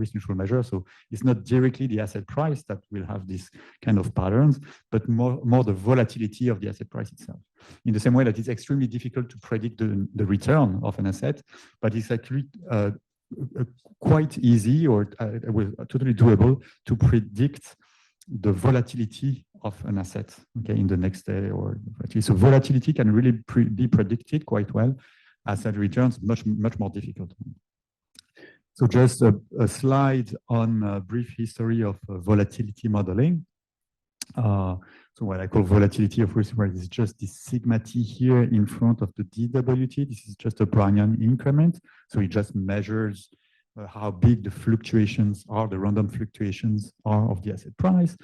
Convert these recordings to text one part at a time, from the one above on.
risk neutral measure. So it's not directly the asset price that will have this kind of patterns, but more the volatility of the asset price itself. In the same way that it's extremely difficult to predict the return of an asset, but it's actually quite easy or totally doable to predict the volatility of an asset, okay, in the next day or so volatility can really be predicted quite well. Asset returns much more difficult. So just a slide on a brief history of volatility modeling. So what I call volatility of risk is just this sigma t here in front of the DWT. This is just a Brownian increment. So it just measures how big the fluctuations are, the random fluctuations are of the asset price.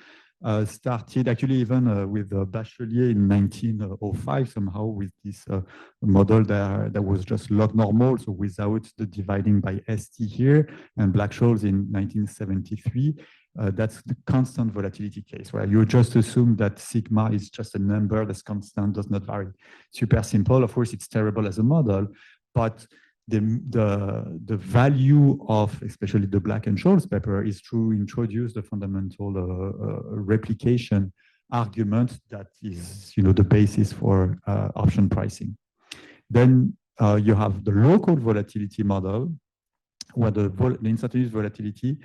Started actually even with Bachelier in 1905 somehow with this model that was just log normal, so without the dividing by ST here, and Black-Scholes in 1973. That's the constant volatility case, where you just assume that sigma is just a number that's constant, does not vary. Super simple. Of course, it's terrible as a model, but the value of especially the Black and Scholes paper is to introduce the fundamental replication argument that is, you know, the basis for option pricing. Then you have the local volatility model, where the instantaneous volatility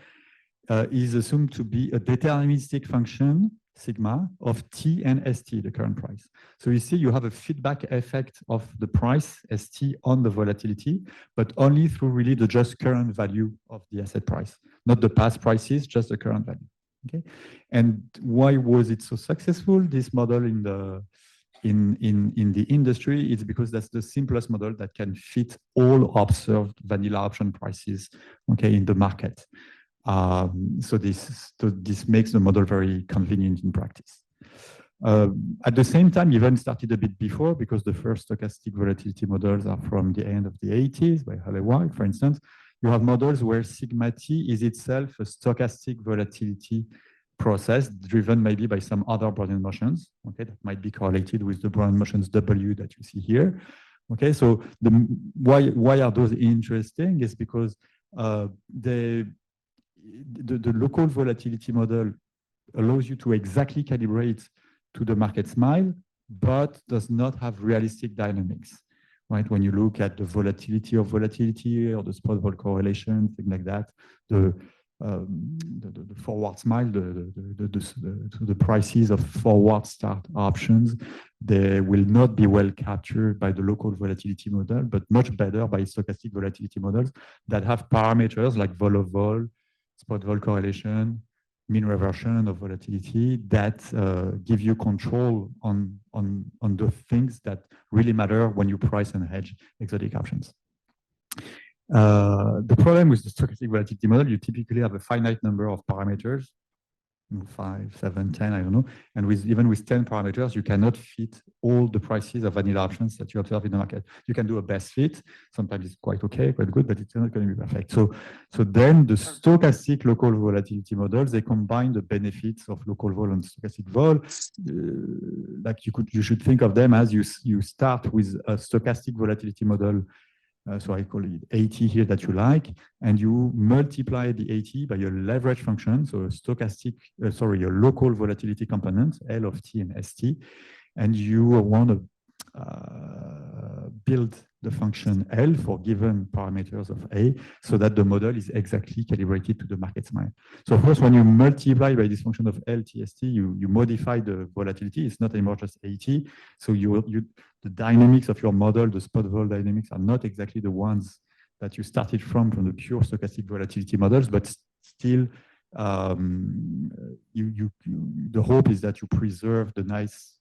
is assumed to be a deterministic function sigma of T and ST, the current price. So you see, you have a feedback effect of the price ST on the volatility, but only through really the just current value of the asset price, not the past prices, just the current value. Okay, and why was it so successful? This model in the industry is because that's the simplest model that can fit all observed vanilla option prices, okay, in the market. So this makes the model very convenient in practice. At the same time, even started a bit before, because the first stochastic volatility models are from the end of the 80s by Holloway, for instance. You have models where sigma t is itself a stochastic volatility process driven maybe by some other Brownian motions, okay, that might be correlated with the Brownian motions W that you see here. Okay, so why are those interesting is because the local volatility model allows you to exactly calibrate to the market smile, but does not have realistic dynamics, right? When you look at the volatility of volatility or the spot vol correlation, things like that, the forward smile, the prices of forward start options, they will not be well captured by the local volatility model, but much better by stochastic volatility models that have parameters like vol-of-vol, spot vol correlation, mean reversion of volatility that give you control on the things that really matter when you price and hedge exotic options. The problem with the stochastic volatility model, you typically have a finite number of parameters, 5, 7, 10, I don't know. And even with 10 parameters, you cannot fit all the prices of vanilla options that you observe in the market. You can do a best fit. Sometimes it's quite okay, quite good, but it's not going to be perfect. So then the stochastic local volatility models, they combine the benefits of local vol and stochastic vol. Like you should think of them as you start with a stochastic volatility model. So I call it AT here that you like, and you multiply the AT by your leverage function, so a stochastic, your local volatility component, L of T and ST, and you want to build the function L for given parameters of A, so that the model is exactly calibrated to the market smile. So of course, when you multiply by this function of L, T, ST, you modify the volatility. It's not anymore just AT. So the dynamics of your model, the spot vol dynamics, are not exactly the ones that you started from the pure stochastic volatility models, but still, the hope is that you preserve the nice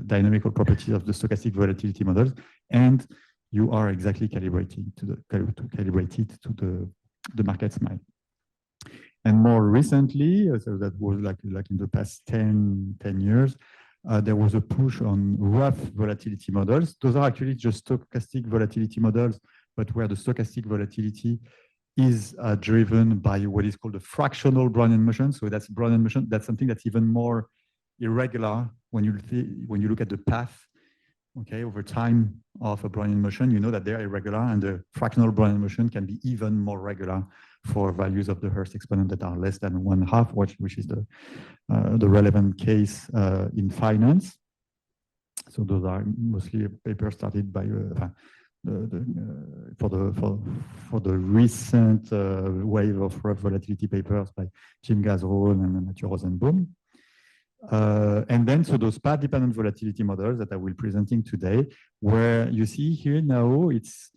dynamical properties of the stochastic volatility models, and you are exactly calibrated to the market smile. And more recently, so that was like in the past 10 years, there was a push on rough volatility models. Those are actually just stochastic volatility models, but where the stochastic volatility is driven by what is called a fractional Brownian motion. So that's Brownian motion. That's something that's even more irregular when you look at the path, okay, over time of a Brownian motion. You know that they're irregular, and the fractional Brownian motion can be even more regular for values of the Hurst exponent that are less than 1/2, which is the relevant case in finance. So those are mostly papers started by for the recent wave of rough volatility papers by Jim Gazron and Matthew Rosenbaum. And then, so those path-dependent volatility models that I will be presenting today, where you see here now, it's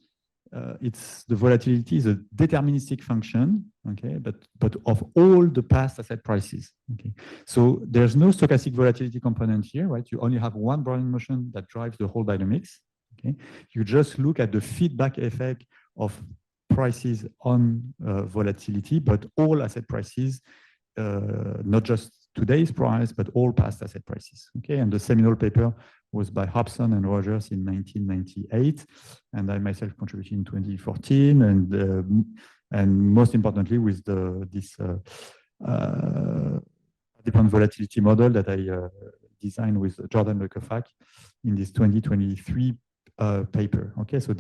the volatility is a deterministic function, okay, but of all the past asset prices, okay. So there's no stochastic volatility component here, right? You only have one Brownian motion that drives the whole dynamics, okay. You just look at the feedback effect of prices on volatility, but all asset prices, not just today's price, but all past asset prices, okay. And the seminal paper was by Hobson and Rogers in 1998, and I myself contributed in 2014, and most importantly with this dependent volatility model that I designed with Jordan Lekefak in this 2023 paper. Okay, so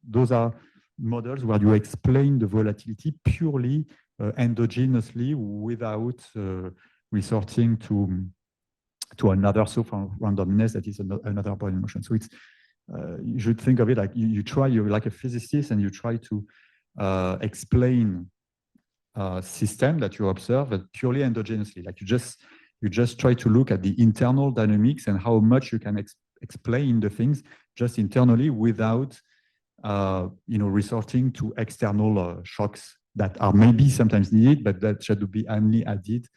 those are models where you explain the volatility purely endogenously without resorting to another source of randomness that is another Brownian motion. So it's you should think of it like you're like a physicist and you try to explain a system that you observe, but purely endogenously. Like you just try to look at the internal dynamics and how much you can explain the things just internally without resorting to external shocks that are maybe sometimes needed, but that should be only added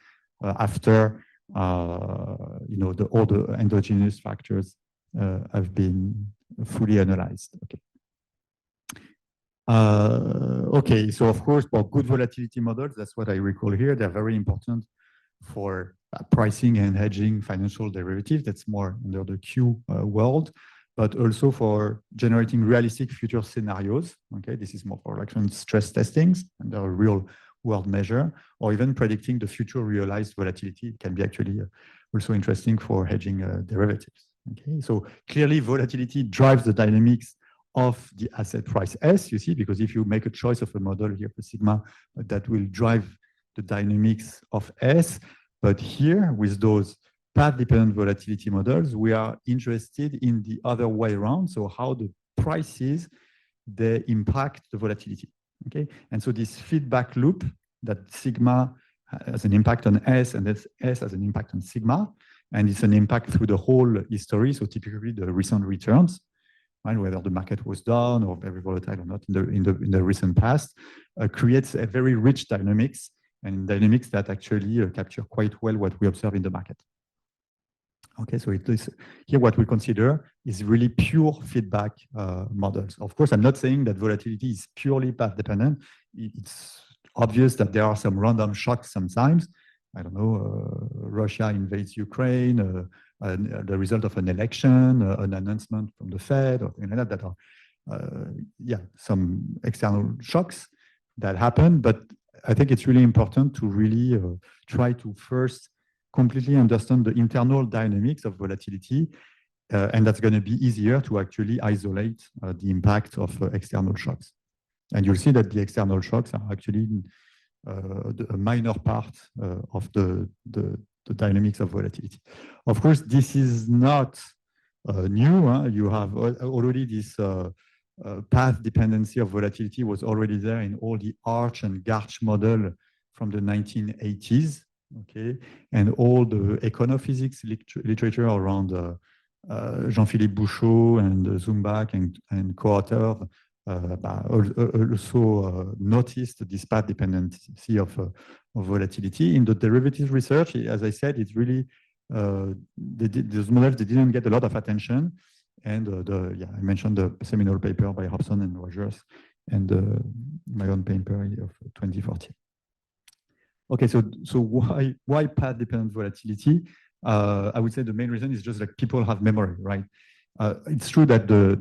after all the endogenous factors have been fully analyzed. Okay. Okay, so of course, for good volatility models, that's what I recall here. They're very important for pricing and hedging financial derivatives. That's more under the Q world, but also for generating realistic future scenarios. Okay, this is more for like stress testings and a real world measure, or even predicting the future realized volatility. It can be actually also interesting for hedging derivatives. Okay, so clearly volatility drives the dynamics of the asset price S, you see, because if you make a choice of a model here for sigma, that will drive the dynamics of S. But here, with those path-dependent volatility models, we are interested in the other way around. So how the prices, they impact the volatility. Okay, and so this feedback loop that sigma has an impact on S and S has an impact on sigma, and it's an impact through the whole history. So typically the recent returns, right, whether the market was down or very volatile or not in the recent past, creates a very rich dynamics, and dynamics that actually capture quite well what we observe in the market. Okay, so it is here what we consider is really pure feedback models. Of course, I'm not saying that volatility is purely path dependent. It's obvious that there are some random shocks sometimes. I don't know, Russia invades Ukraine, the result of an election, an announcement from the Fed, or things like that are, some external shocks that happen. But I think it's really important to really try to first completely understand the internal dynamics of volatility, and that's going to be easier to actually isolate the impact of external shocks. And you'll see that the external shocks are actually a minor part of the dynamics of volatility. Of course, this is not new. You have already this path dependency of volatility was already there in all the Arch and Garch model from the 1980s. Okay, and all the econophysics literature around Jean-Philippe Bouchot and Zumbach and co-authors also noticed this path dependency of volatility. In the derivatives research, as I said, it's really those models, they didn't get a lot of attention. And I mentioned the seminal paper by Hobson and Rogers and my own paper of 2014. Okay, so why path-dependent volatility? I would say the main reason is just like people have memory, right? It's true that the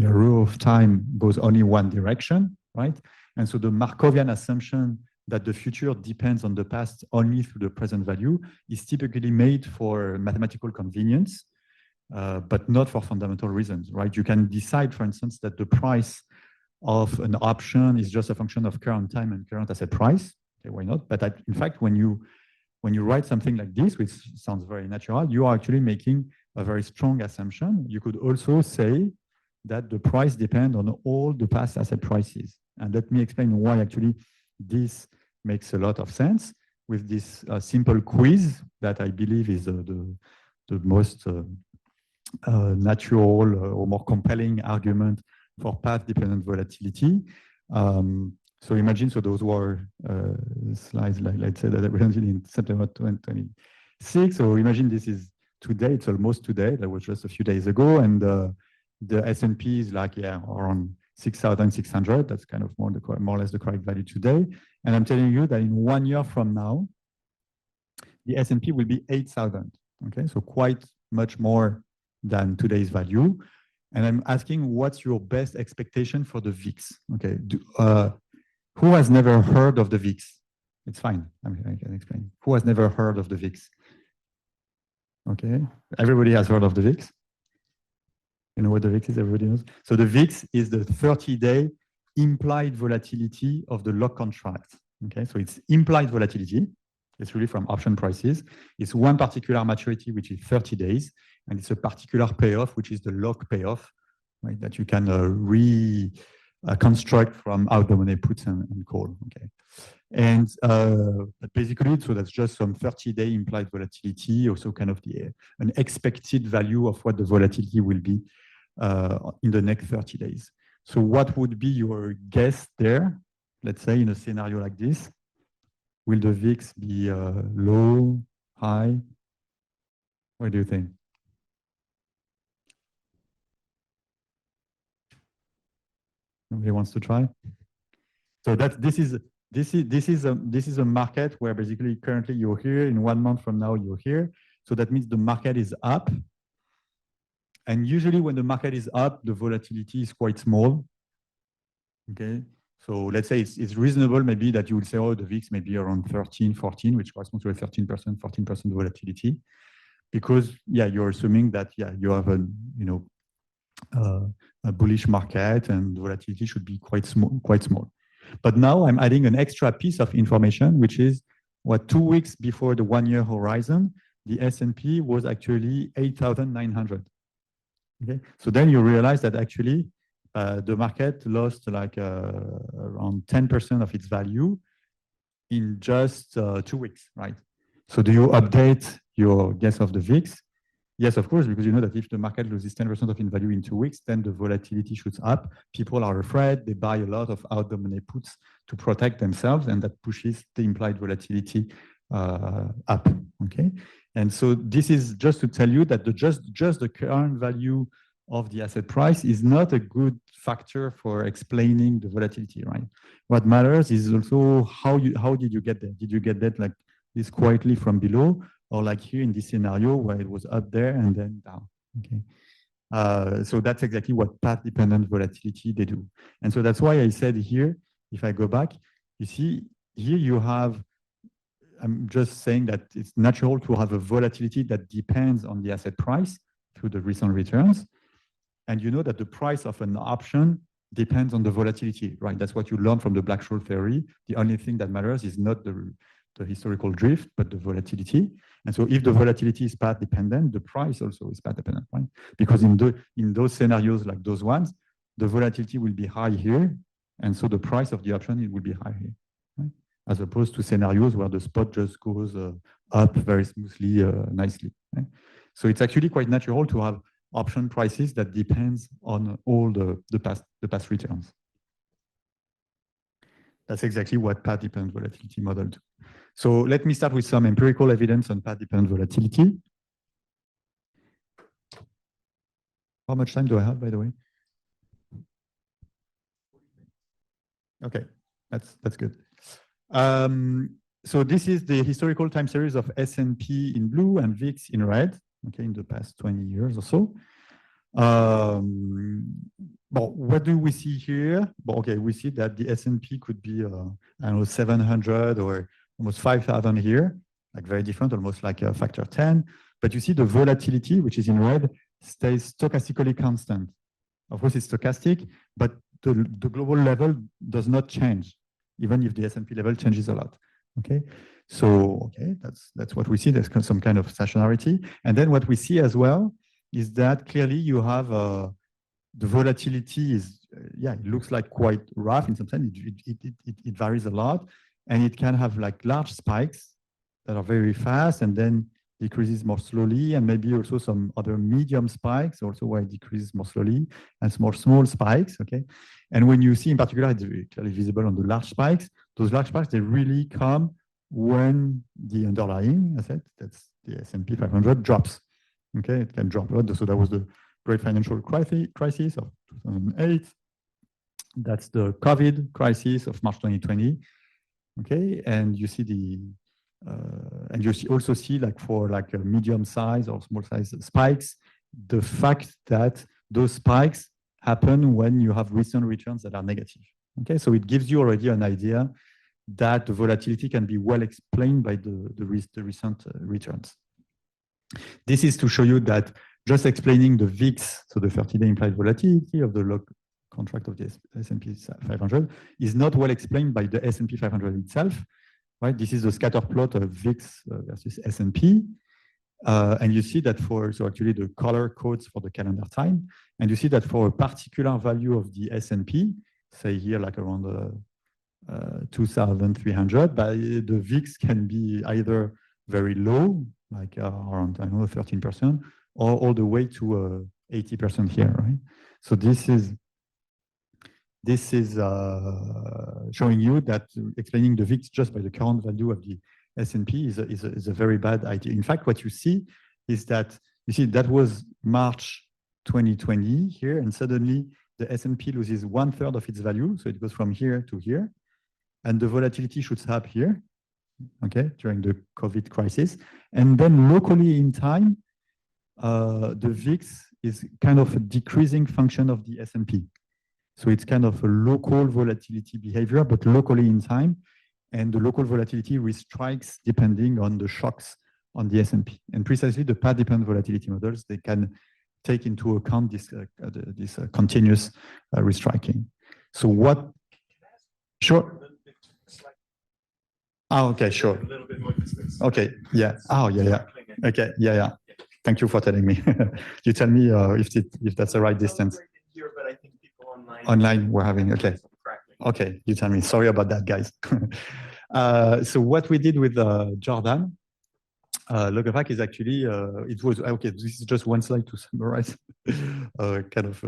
arrow of time goes only one direction, right? And so the Markovian assumption that the future depends on the past only through the present value is typically made for mathematical convenience, but not for fundamental reasons, right? You can decide, for instance, that the price of an option is just a function of current time and current asset price. Okay, why not? But in fact, when you write something like this, which sounds very natural, you are actually making a very strong assumption. You could also say that the price depends on all the past asset prices. And let me explain why actually this makes a lot of sense with this simple quiz that I believe is the most natural or more compelling argument for path-dependent volatility. So imagine, so those were slides, like let's say that I presented in September 2026. So imagine this is today, it's almost today, that was just a few days ago, and the S&P is like, yeah, around 6,600. That's kind of more or less the correct value today. And I'm telling you that in 1 year from now, the S&P will be 8,000. Okay, so quite much more than today's value. And I'm asking, what's your best expectation for the VIX? Okay, who has never heard of the VIX? It's fine, I can explain. Who has never heard of the VIX? Okay, everybody has heard of the VIX. You know what the VIX is? Everybody knows. So the VIX is the 30-day implied volatility of the lock contract. Okay, so it's implied volatility. It's really from option prices. It's one particular maturity, which is 30 days, and it's a particular payoff, which is the lock payoff, right, that you can reconstruct from out the money puts and call. Okay, and basically, so that's just some 30-day implied volatility, also kind of an expected value of what the volatility will be in the next 30 days. So what would be your guess there? Let's say in a scenario like this, will the VIX be low, high? What do you think? Nobody wants to try? So this is a market where basically currently you're here, in 1 month from now you're here. So that means the market is up. And usually when the market is up, the volatility is quite small. Okay. So let's say it's reasonable maybe that you will say, oh, the VIX may be around 13, 14, which corresponds to a 13%, 14% volatility. Because, yeah, you're assuming that, yeah, you have a bullish market and volatility should be quite small. But now I'm adding an extra piece of information, which is what 2 weeks before the 1 year horizon, the S&P was actually 8,900. Okay, so then you realize that actually the market lost like around 10% of its value in just 2 weeks, right? So do you update your guess of the VIX? Yes, of course, because you know that if the market loses 10% of its value in 2 weeks, then the volatility shoots up. People are afraid. They buy a lot of out the money puts to protect themselves, and that pushes the implied volatility up. Okay, and so this is just to tell you that just the current value of the asset price is not a good factor for explaining the volatility, right? What matters is also how did you get there? Did you get that like this quietly from below, or like here in this scenario where it was up there and then down? Okay, so that's exactly what path-dependent volatility they do, and so that's why I said here, if I go back, you see here you have. I'm just saying that it's natural to have a volatility that depends on the asset price through the recent returns. And you know that the price of an option depends on the volatility, right? That's what you learn from the Black-Scholes theory. The only thing that matters is not the historical drift, but the volatility. And so if the volatility is path dependent, the price also is path dependent, right? Because in those scenarios like those ones, the volatility will be high here. And so the price of the option, it will be high here, right? As opposed to scenarios where the spot just goes up very smoothly, nicely, right? So it's actually quite natural to have option prices that depends on all the past returns. That's exactly what path-dependent volatility model do. So let me start with some empirical evidence on path-dependent volatility. How much time do I have, by the way? Okay, that's good. So this is the historical time series of S&P in blue and VIX in red, okay, in the past 20 years or so. Well, what do we see here? Well, okay, we see that the S&P could be, I don't know, 700 or almost 5,000 here, like very different, almost like a factor 10. But you see the volatility, which is in red, stays stochastically constant. Of course, it's stochastic, but the global level does not change, even if the S&P level changes a lot. Okay, so okay, that's what we see. There's some kind of stationarity, and then what we see as well is that clearly you have the volatility is yeah, it looks like quite rough in some sense. It varies a lot, and it can have like large spikes that are very fast, and then decreases more slowly, and maybe also some other medium spikes also where it decreases more slowly, and small spikes. Okay, and when you see in particular, it's very clearly visible on the large spikes. Those large spikes, they really come when the underlying asset, that's the S&P 500, drops. Okay, it can drop a lot. So that was the great financial crisis of 2008. That's the COVID crisis of March 2020. Okay, and you see the and you also see like for like a medium size or small size spikes, the fact that those spikes happen when you have recent returns that are negative. Okay, so it gives you already an idea that the volatility can be well explained by the recent returns. This is to show you that just explaining the VIX, so the 30-day implied volatility of the log contract of the S&P 500, is not well explained by the S&P 500 itself. Right? This is the scatter plot of VIX versus S&P. And you see that so actually the color codes for the calendar time. And you see that for a particular value of the S&P, say here like around 2,300, but the VIX can be either very low, like around, I don't know, 13%, or all the way to 80% here, right? So this is showing you that explaining the VIX just by the current value of the S&P is a very bad idea. In fact, what you see is that, you see, that was March 2020 here, and suddenly the S&P loses 1/3 of its value, so it goes from here to here, and the volatility shoots up here, okay, during the COVID crisis. And then locally in time, the VIX is kind of a decreasing function of the S&P. So it's kind of a local volatility behavior, but locally in time. And the local volatility restrikes depending on the shocks on the S&P. And precisely the path-dependent volatility models, they can take into account this continuous restriking. So what? Sure. Oh, okay, sure. A little bit more distance. Okay, yeah. Oh, yeah. Okay, yeah. Thank you for telling me. You tell me if that's the right distance. Here, but I think people online we're having, okay. Okay, you tell me. Sorry about that, guys. So what we did with Jordan, Logavac is actually, it was, okay, this is just one slide to summarize kind of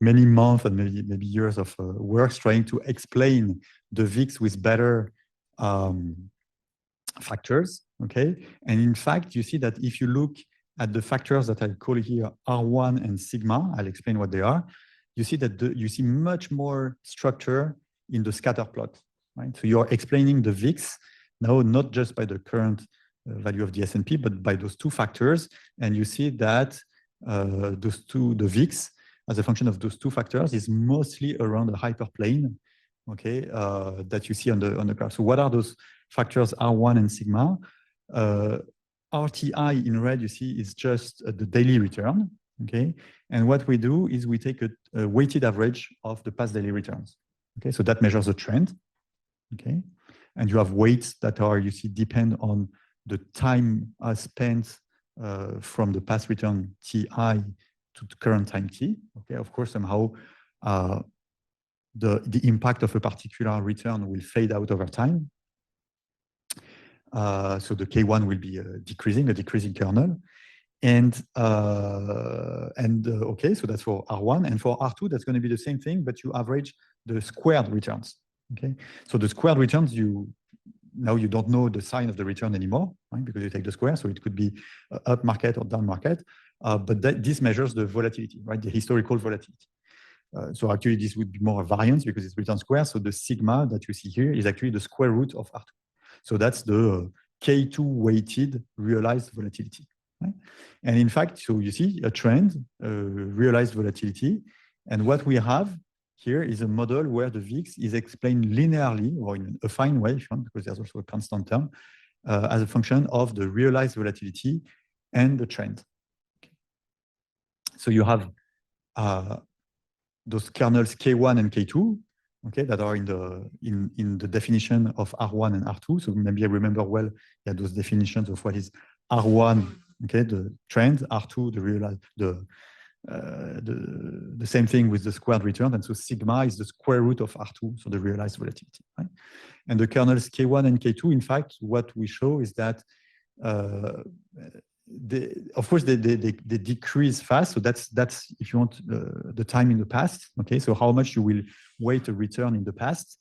many months and maybe years of work trying to explain the VIX with better factors, okay? And in fact, you see that if you look at the factors that I call here R1 and sigma, I'll explain what they are, you see that you see much more structure in the scatter plot, right? So you're explaining the VIX now not just by the current value of the S&P, but by those two factors, and you see that the VIX as a function of those two factors is mostly around a hyperplane, okay, that you see on the graph. So what are those factors R1 and sigma? RTI in red, you see, is just the daily return, okay? And what we do is we take a weighted average of the past daily returns, okay? So that measures the trend, okay? And you have weights that are, you see, depend on the time spent from the past return Ti to the current time T, okay? Of course, somehow the impact of a particular return will fade out over time. So the K1 will be a decreasing kernel. And okay, so that's for R1. And for R2, that's going to be the same thing, but you average the squared returns, okay? So the squared returns, now you don't know the sign of the return anymore, right? Because you take the square, so it could be up market or down market. But this measures the volatility, right? The historical volatility. So actually, this would be more a variance because it's return square. So the sigma that you see here is actually the square root of R2. So that's the K2 weighted realized volatility, right? And in fact, so you see a trend, realized volatility. And what we have here is a model where the VIX is explained linearly or in a fine way, because there's also a constant term, as a function of the realized volatility and the trend. Okay. So you have those kernels K1 and K2, okay, that are in the definition of R1 and R2. So maybe I remember well, those definitions of what is R1, okay, the trend, R2, the realized, the same thing with the squared return. And so sigma is the square root of R2, so the realized volatility, right? And the kernels K1 and K2, in fact, what we show is that of course, they decrease fast. So that's if you want the time in the past. Okay, so how much you will wait a return in the past.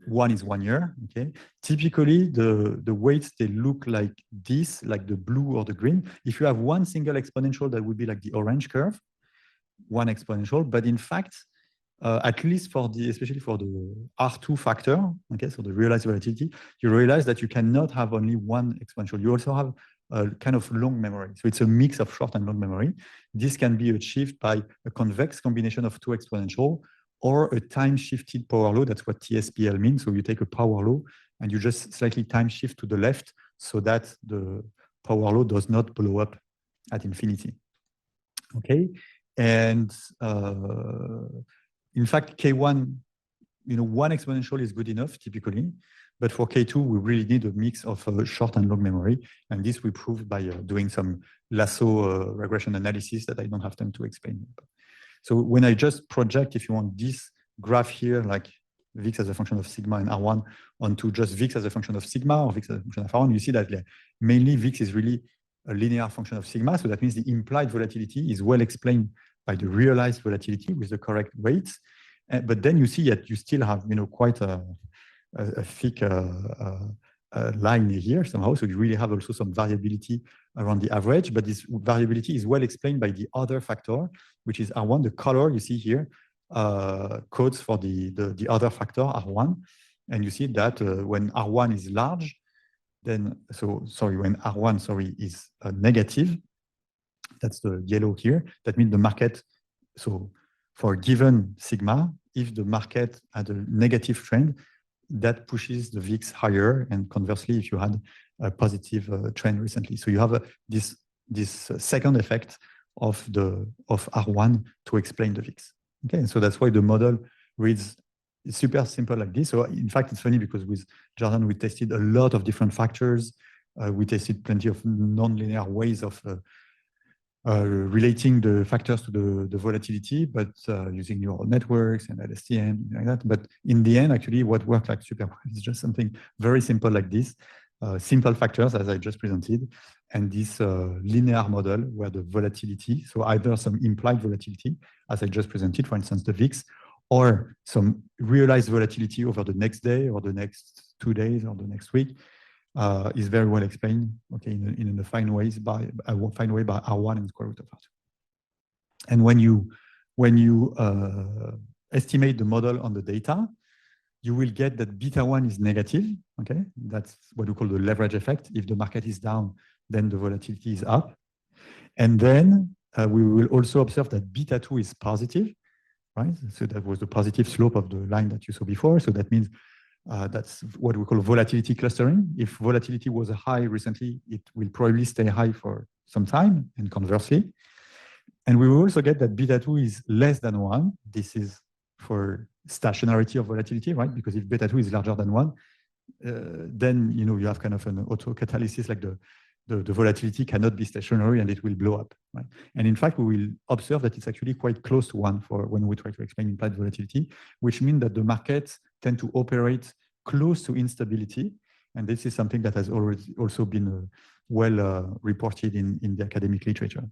One is 1 year. Okay, typically the weights they look like this, like the blue or the green. If you have one single exponential, that would be like the orange curve, one exponential. But in fact, at least especially for the R2 factor, okay, so the realized volatility, you realize that you cannot have only one exponential. You also have a kind of long memory. So it's a mix of short and long memory. This can be achieved by a convex combination of two exponential or a time-shifted power law. That's what TSPL means. So you take a power law and you just slightly time shift to the left so that the power law does not blow up at infinity. Okay, and in fact, K1, one exponential is good enough typically. But for K2, we really need a mix of short and long memory. And this we prove by doing some lasso regression analysis that I don't have time to explain. So when I just project, if you want, this graph here, like Vix as a function of sigma and R1 onto just Vix as a function of sigma or Vix as a function of R1, you see that mainly Vix is really a linear function of sigma. So that means the implied volatility is well explained by the realized volatility with the correct weights. But then you see that you still have quite a thick line here somehow. So you really have also some variability around the average, but this variability is well explained by the other factor, which is R1. The color you see here codes for the other factor, R1. And you see that when R1 is large, then, when R1, is negative, that's the yellow here, that means the market, so for a given sigma, if the market had a negative trend, that pushes the VIX higher, and conversely, if you had a positive trend recently. So you have this second effect of R1 to explain the VIX. Okay, and so that's why the model reads super simple like this. So in fact, it's funny because with Jordan, we tested a lot of different factors. We tested plenty of nonlinear ways of relating the factors to the volatility, but using neural networks and LSTM, like that. But in the end, actually, what worked like super well is just something very simple like this, simple factors as I just presented, and this linear model where the volatility, so either some implied volatility, as I just presented, for instance, the VIX, or some realized volatility over the next day or the next 2 days or the next week, is very well explained, okay, in a fine way by R1 and square root of R2. And when you estimate the model on the data, you will get that beta 1 is negative. Okay, that's what we call the leverage effect. If the market is down, then the volatility is up. And then we will also observe that beta 2 is positive, right? So that was the positive slope of the line that you saw before. So that means that's what we call volatility clustering. If volatility was high recently, it will probably stay high for some time, and conversely. And we will also get that beta 2 is less than 1. This is for stationarity of volatility, right? Because if beta 2 is larger than 1, then you have kind of an auto-catalysis, like the volatility cannot be stationary and it will blow up, right? And in fact, we will observe that it's actually quite close to 1 for when we try to explain implied volatility, which means that the markets tend to operate close to instability. And this is something that has already also been well reported in the academic literature.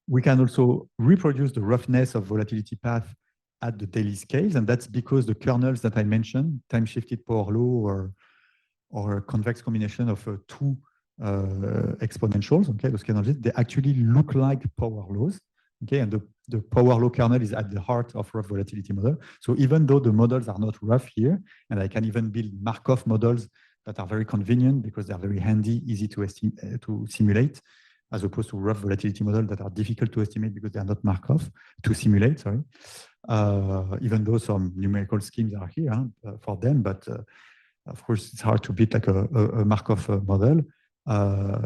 We can also reproduce the roughness of volatility path at the daily scales, and that's because the kernels that I mentioned, time-shifted power law or a convex combination of two exponentials, okay, those kernels, they actually look like power laws, okay, and the power law kernel is at the heart of rough volatility model. So even though the models are not rough here, and I can even build Markov models that are very convenient because they're very handy, easy to simulate, as opposed to rough volatility models that are difficult to estimate because they are not Markov to simulate, sorry. Even though some numerical schemes are here for them, but of course it's hard to beat like a Markov model.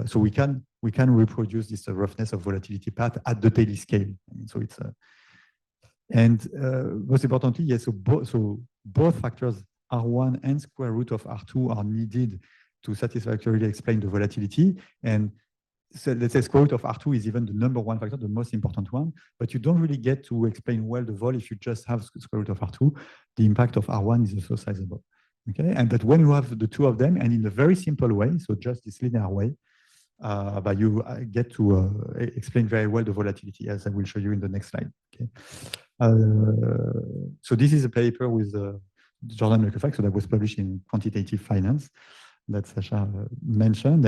So we can reproduce this roughness of volatility path at the daily scale. I mean, so And most importantly, yes, so both factors R1 and square root of R2 are needed to satisfactorily explain the volatility. And so let's say square root of R2 is even the number one factor, the most important one, but you don't really get to explain well the vol if you just have square root of R2. The impact of R1 is also sizable. Okay, and that when you have the two of them, and in a very simple way, so just this linear way, but you get to explain very well the volatility, as I will show you in the next slide. Okay. So this is a paper with Jordan Lecofac, so that was published in Quantitative Finance that Sasha mentioned,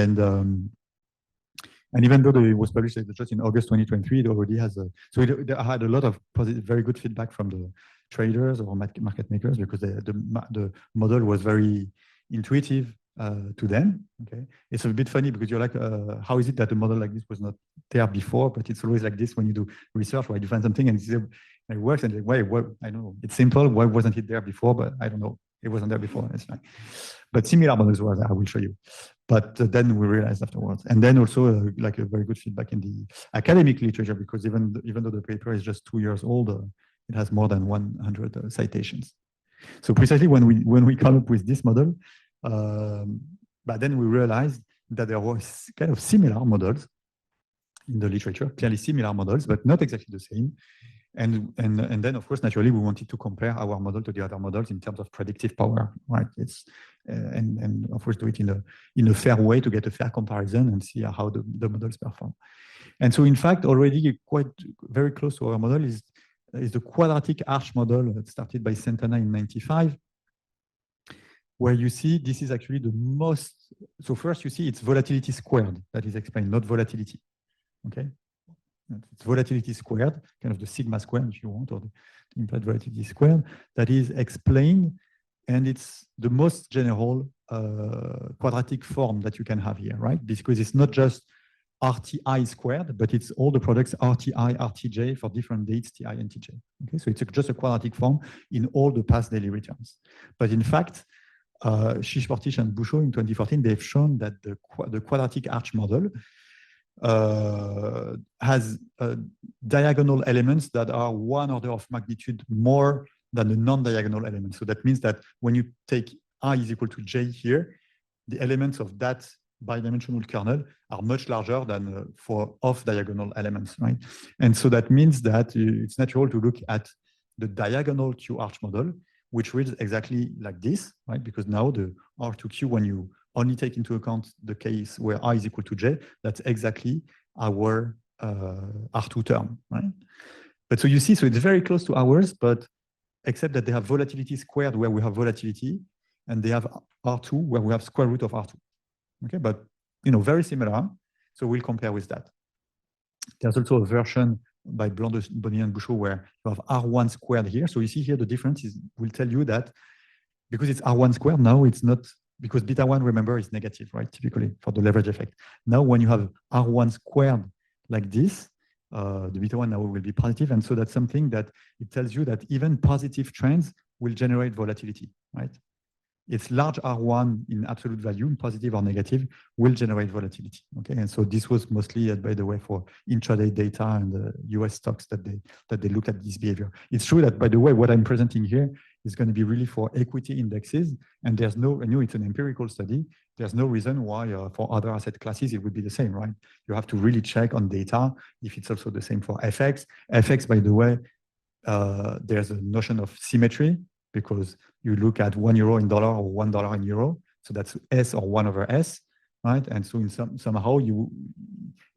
and even though it was published just in August 2023, it already has so it had a lot of positive, very good feedback from the traders or market makers because the model was very intuitive to them. Okay, it's a bit funny because you're like, how is it that a model like this was not there before? But it's always like this when you do research, where you find something and it works, and like, wait, I know it's simple. Why wasn't it there before? But I don't know. It wasn't there before. It's like, but similar models were there. I will show you. But then we realized afterwards, and then also like a very good feedback in the academic literature because even though the paper is just 2 years old, it has more than 100 citations. So precisely when we come up with this model, but then we realized that there was kind of similar models in the literature, clearly similar models, but not exactly the same. And then, of course, naturally, we wanted to compare our model to the other models in terms of predictive power, right? It's and of course do it in a fair way to get a fair comparison and see how the models perform. And so, in fact, already quite very close to our model is the quadratic arch model that started by Santana in '95, where you see this is actually the most. So first, you see it's volatility squared that is explained, not volatility. Okay. It's volatility squared, kind of the sigma squared, if you want, or the implied volatility squared, that is explained, and it's the most general quadratic form that you can have here, right? Because it's not just RTI squared, but it's all the products RTI, RTJ for different dates, TI and TJ. Okay, so it's just a quadratic form in all the past daily returns. But in fact, Shishportish and Bouchot in 2014, they've shown that the quadratic arch model has diagonal elements that are 1 order of magnitude more than the non-diagonal elements. So that means that when you take I is equal to j here, the elements of that bidimensional kernel are much larger than for off-diagonal elements, right? And so that means that it's natural to look at the diagonal Q arch model, which reads exactly like this, right? Because now the R2Q, when you only take into account the case where I is equal to j, that's exactly our R2 term, right? But so you see, so it's very close to ours, but except that they have volatility squared where we have volatility, and they have R2 where we have square root of R2. Okay, but very similar. So we'll compare with that. There's also a version by Blanc, Bonnier, and Bouchot where you have R1 squared here. So you see here the difference is will tell you that because it's R1 squared now, it's not. Because beta 1, remember, is negative, right? Typically for the leverage effect. Now, when you have R1 squared like this, the beta 1 now will be positive. And so that's something that it tells you that even positive trends will generate volatility, right? It's large R1 in absolute value, positive or negative, will generate volatility. Okay, and so this was mostly, by the way, for intraday data and US stocks that they looked at this behavior. It's true that, by the way, what I'm presenting here is going to be really for equity indexes, and there's no, I know it's an empirical study. There's no reason why for other asset classes it would be the same, right? You have to really check on data if it's also the same for FX. FX, by the way, there's a notion of symmetry, because you look at €1 in dollar or $1 in euro. So that's S or 1 over S, right? And so in somehow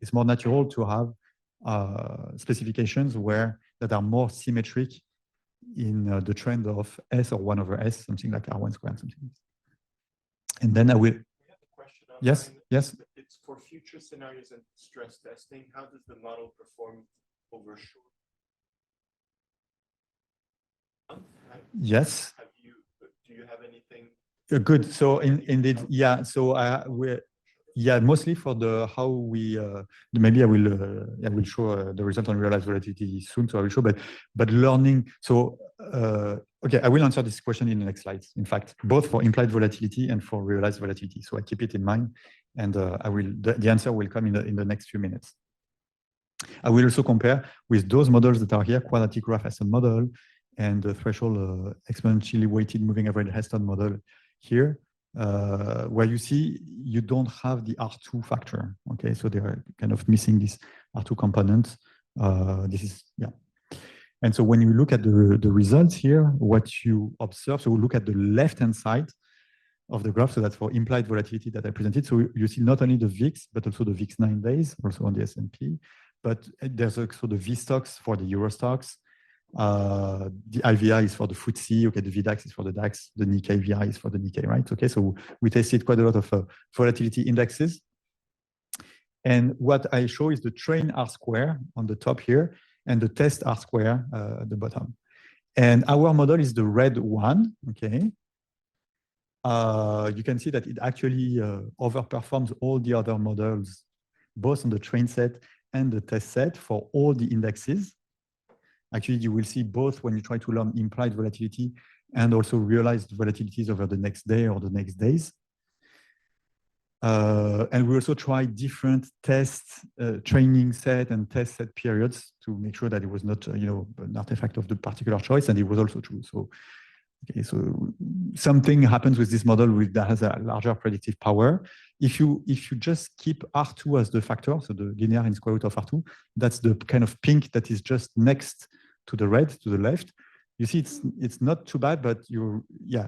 it's more natural to have specifications that are more symmetric in the trend of S or 1 over S, something like R1 squared, something. And then I will. Yes, yes. It's for future scenarios and stress testing. How does the model perform over short? Yes. Do you have anything? Good. So indeed, yeah. So mostly for the how we maybe I will show the result on realized volatility soon. So I will show, but learning. So okay, I will answer this question in the next slides. In fact, both for implied volatility and for realized volatility. So I keep it in mind, and the answer will come in the next few minutes. I will also compare with those models that are here, quadratic graph Heston model and the threshold exponentially weighted moving average Heston model here, where you see you don't have the R2 factor. Okay, so they're kind of missing this R2 component. This is, yeah. And so when you look at the results here, what you observe, so we look at the left-hand side of the graph, so that's for implied volatility that I presented. So you see not only the VIX, but also the VIX 9 days, also on the S&P. But there's also the V stocks for the Euro stocks. The IVI is for the FTSE. Okay, the VDAX is for the DAX. The Nikkei VI is for the Nikkei, right? Okay, so we tested quite a lot of volatility indexes. And what I show is the train R square on the top here and the test R square at the bottom. And our model is the red one, okay? You can see that it actually overperforms all the other models, both on the train set and the test set for all the indexes. Actually, you will see both when you try to learn implied volatility and also realized volatilities over the next day or the next days. And we also try different test training set and test set periods to make sure that it was not, an artifact of the particular choice, and it was also true. So, okay, so something happens with this model that has a larger predictive power. If you just keep R2 as the factor, so the linear in square root of R2, that's the kind of pink that is just next to the red, to the left. You see, it's not too bad, but you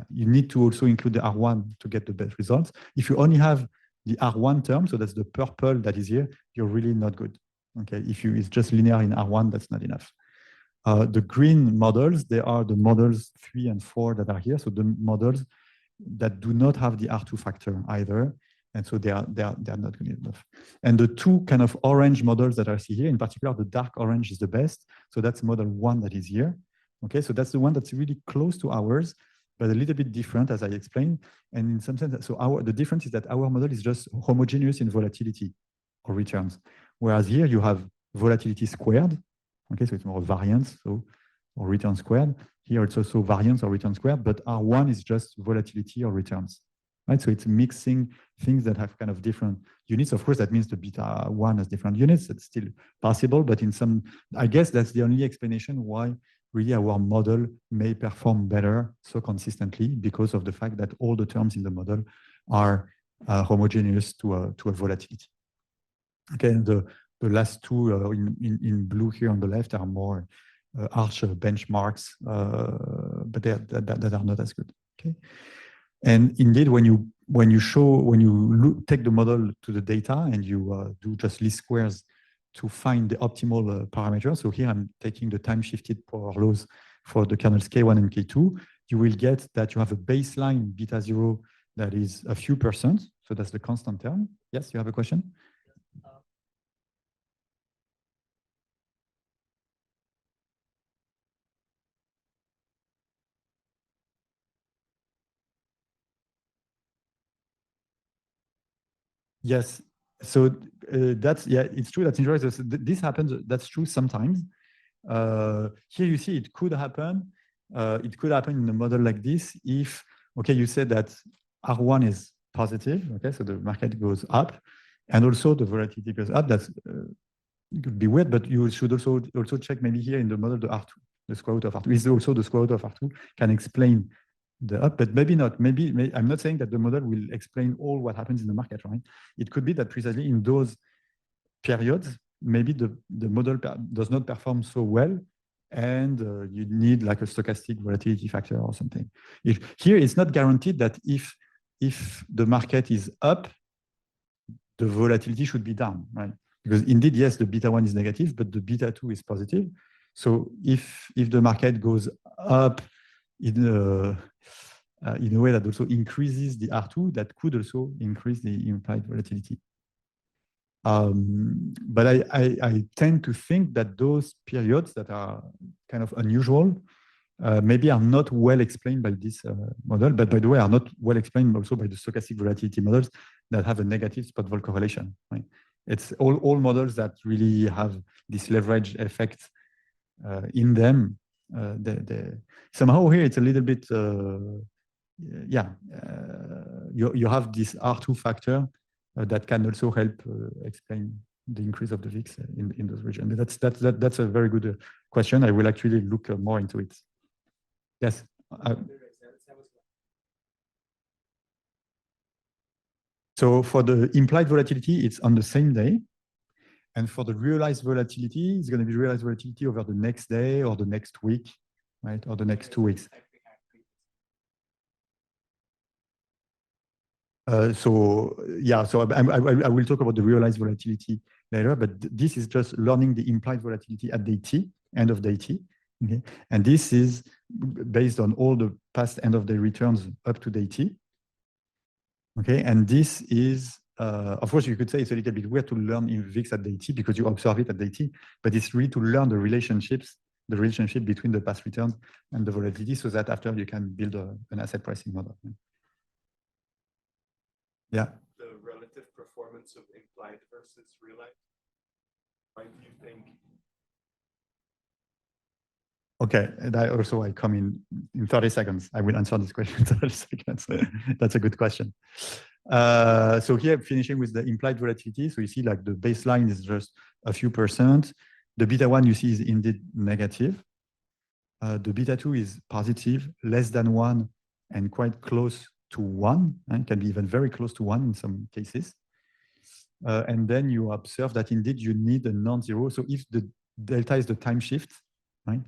need to also include the R1 to get the best results. If you only have the R1 term, so that's the purple that is here, you're really not good. Okay, if it's just linear in R1, that's not enough. The green models, they are the models 3 and 4 that are here. So the models that do not have the R2 factor either. And so they are not good enough. And the two kind of orange models that I see here, in particular, the dark orange is the best. So that's model 1 that is here. Okay, so that's the one that's really close to ours, but a little bit different, as I explained. And in some sense, so the difference is that our model is just homogeneous in volatility or returns. Whereas here you have volatility squared. Okay, so it's more variance, or return squared. Here it's also variance or return squared, but R1 is just volatility or returns. Right? So it's mixing things that have kind of different units. Of course, that means the beta 1 has different units. That's still possible, but in some, I guess that's the only explanation why really our model may perform better so consistently, because of the fact that all the terms in the model are homogeneous to a volatility. Okay, and the last two in blue here on the left are more arch benchmarks, but that are not as good. Okay. And indeed, when you take the model to the data and you do just least squares to find the optimal parameter. So here I'm taking the time-shifted power laws for the kernels K1 and K2. You will get that you have a baseline beta 0 that is a few percent. So that's the constant term. Yes, you have a question? Yes. So that's, yeah, it's true. That's interesting. This happens. That's true sometimes. Here you see it could happen. It could happen in a model like this if, okay, you said that R1 is positive. Okay, so the market goes up, and also the volatility goes up. That's it could be weird, but you should also check maybe here in the model the R2, the square root of R2 is also the square root of R2 can explain the up, but maybe not. Maybe I'm not saying that the model will explain all what happens in the market, right? It could be that precisely in those periods, maybe the model does not perform so well, and you need like a stochastic volatility factor or something. Here, it's not guaranteed that if the market is up, the volatility should be down, right? Because indeed, yes, the beta 1 is negative, but the beta 2 is positive. So if the market goes up in a way that also increases the R2, that could also increase the implied volatility. But I tend to think that those periods that are kind of unusual maybe are not well explained by this model, but by the way, are not well explained also by the stochastic volatility models that have a negative spot vol correlation. Right? It's all models that really have this leverage effect in them. Somehow here it's a little bit, you have this R2 factor that can also help explain the increase of the VIX in those regions? That's a very good question. I will actually look more into it. Yes. So for the implied volatility, it's on the same day. And for the realized volatility, it's going to be realized volatility over the next day or the next week, right? Or the next 2 weeks. So I will talk about the realized volatility later, but this is just learning the implied volatility at day t, end of day t. Okay? And this is based on all the past end of day returns up to day t. Okay, and this is, of course, you could say it's a little bit weird to learn in VIX at day t because you observe it at day t, but it's really to learn the relationship between the past returns and the volatility so that after you can build an asset pricing model. Yeah. The relative performance of implied versus realized. Why do you think? Okay, and I come in 30 seconds. I will answer this question in 30 seconds. That's a good question. So here, finishing with the implied volatility. So you see like the baseline is just a few percent. The beta 1 you see is indeed negative. The beta 2 is positive, less than 1 and quite close to 1, and can be even very close to 1 in some cases. And then you observe that indeed you need a non-zero. So if the delta is the time shift, right?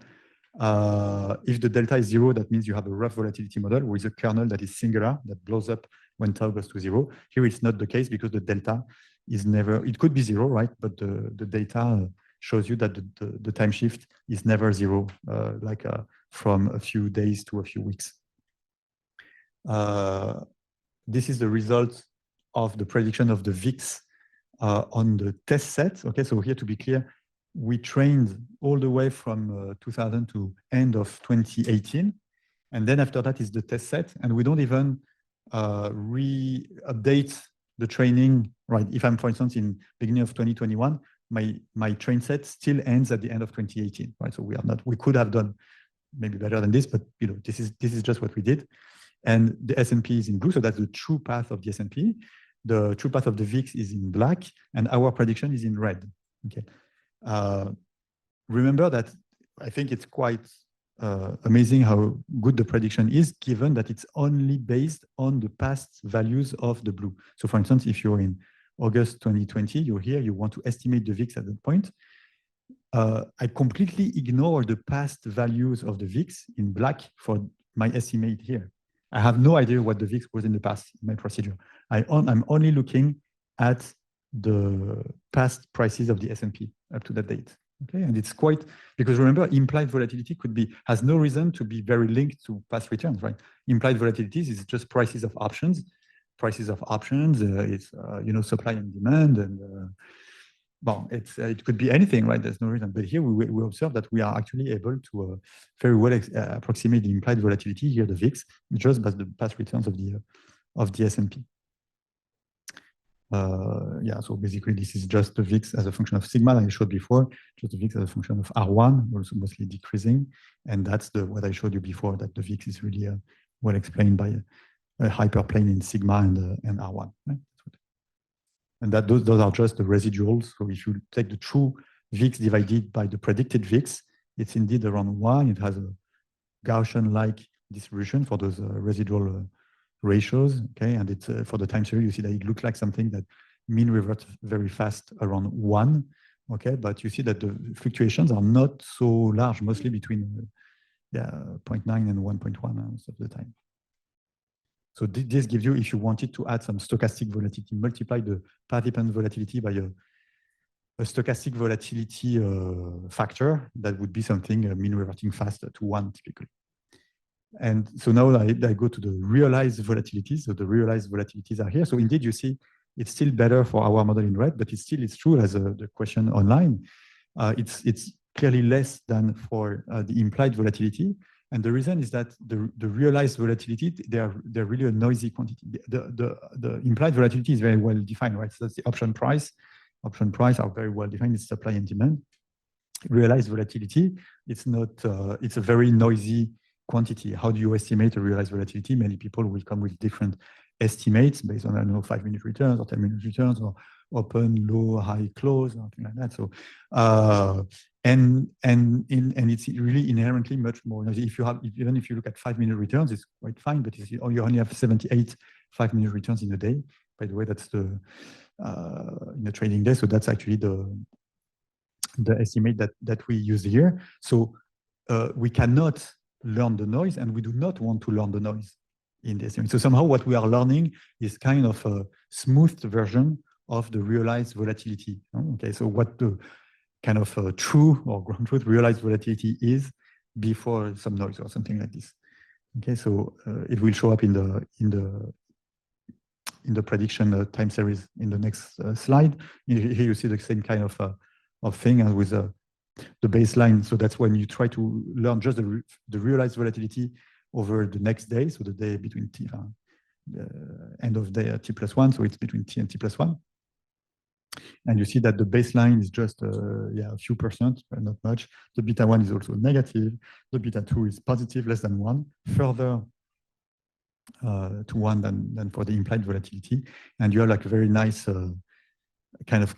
If the delta is 0, that means you have a rough volatility model with a kernel that is singular, that blows up when tau goes to 0. Here it's not the case because the delta is never, it could be 0, right? But the data shows you that the time shift is never 0, from a few days to a few weeks. This is the result of the prediction of the VIX on the test set. Okay, so here to be clear, we trained all the way from 2000 to end of 2018. And then after that is the test set. And we don't even re-update the training, right? If I'm, for instance, in beginning of 2021, my train set still ends at the end of 2018, right? So we could have done maybe better than this, but this is just what we did. And the S&P is in blue, so that's the true path of the S&P. The true path of the VIX is in black, and our prediction is in red. Okay. Remember that I think it's quite amazing how good the prediction is, given that it's only based on the past values of the blue. So for instance, if you're in August 2020, you're here, you want to estimate the VIX at that point. I completely ignore the past values of the VIX in black for my estimate here. I have no idea what the VIX was in the past in my procedure. I'm only looking at the past prices of the S&P up to that date. Okay, and it's quite, because remember, implied volatility has no reason to be very linked to past returns, right? Implied volatilities is just prices of options. Prices of options, it's supply and demand, and it could be anything, right? There's no reason. But here we observe that we are actually able to very well approximate the implied volatility here, the VIX, just by the past returns of the S&P. So basically this is just the VIX as a function of sigma that I showed before, just the VIX as a function of R1, also mostly decreasing. And that's what I showed you before, that the VIX is really well explained by a hyperplane in sigma and R1. Right? And that those are just the residuals. So if you take the true VIX divided by the predicted VIX, it's indeed around 1. It has a Gaussian-like distribution for those residual ratios. Okay, and it's for the time series, you see that it looks like something that mean reverts very fast around 1. Okay, but you see that the fluctuations are not so large, mostly between 0.9 and 1.1 most of the time. So this gives you, if you wanted to add some stochastic volatility, multiply the path-dependent volatility by a stochastic volatility factor, that would be something mean reverting fast to 1 typically. And so now I go to the realized volatilities. So the realized volatilities are here. So indeed, you see, it's still better for our model in red, but it's true as the question online. It's clearly less than for the implied volatility. And the reason is that the realized volatility, they're really a noisy quantity. The implied volatility is very well defined, right? So that's the option price. Option price are very well defined. It's supply and demand. Realized volatility, it's not. It's a very noisy quantity. How do you estimate a realized volatility? Many people will come with different estimates based on, I don't know, 5-minute returns or 10-minute returns or open, low, high, close, something like that. So, and it's really inherently much more noisy. Even if you look at 5-minute returns, it's quite fine, but you only have 78 5-minute returns in a day. By the way, that's in the trading day. So that's actually the estimate that we use here. So we cannot learn the noise, and we do not want to learn the noise in the estimate. So somehow what we are learning is kind of a smoothed version of the realized volatility. Okay, so what the kind of true or ground truth realized volatility is before some noise or something like this. Okay, so it will show up in the prediction time series in the next slide. Here you see the same kind of thing as with the baseline. So that's when you try to learn just the realized volatility over the next day, so the day between t, the end of day t plus 1, so it's between t and t plus 1. And you see that the baseline is just a few percent, but not much. The beta 1 is also negative. The beta 2 is positive, less than 1, further to 1 than for the implied volatility. And you have like a very nice kind of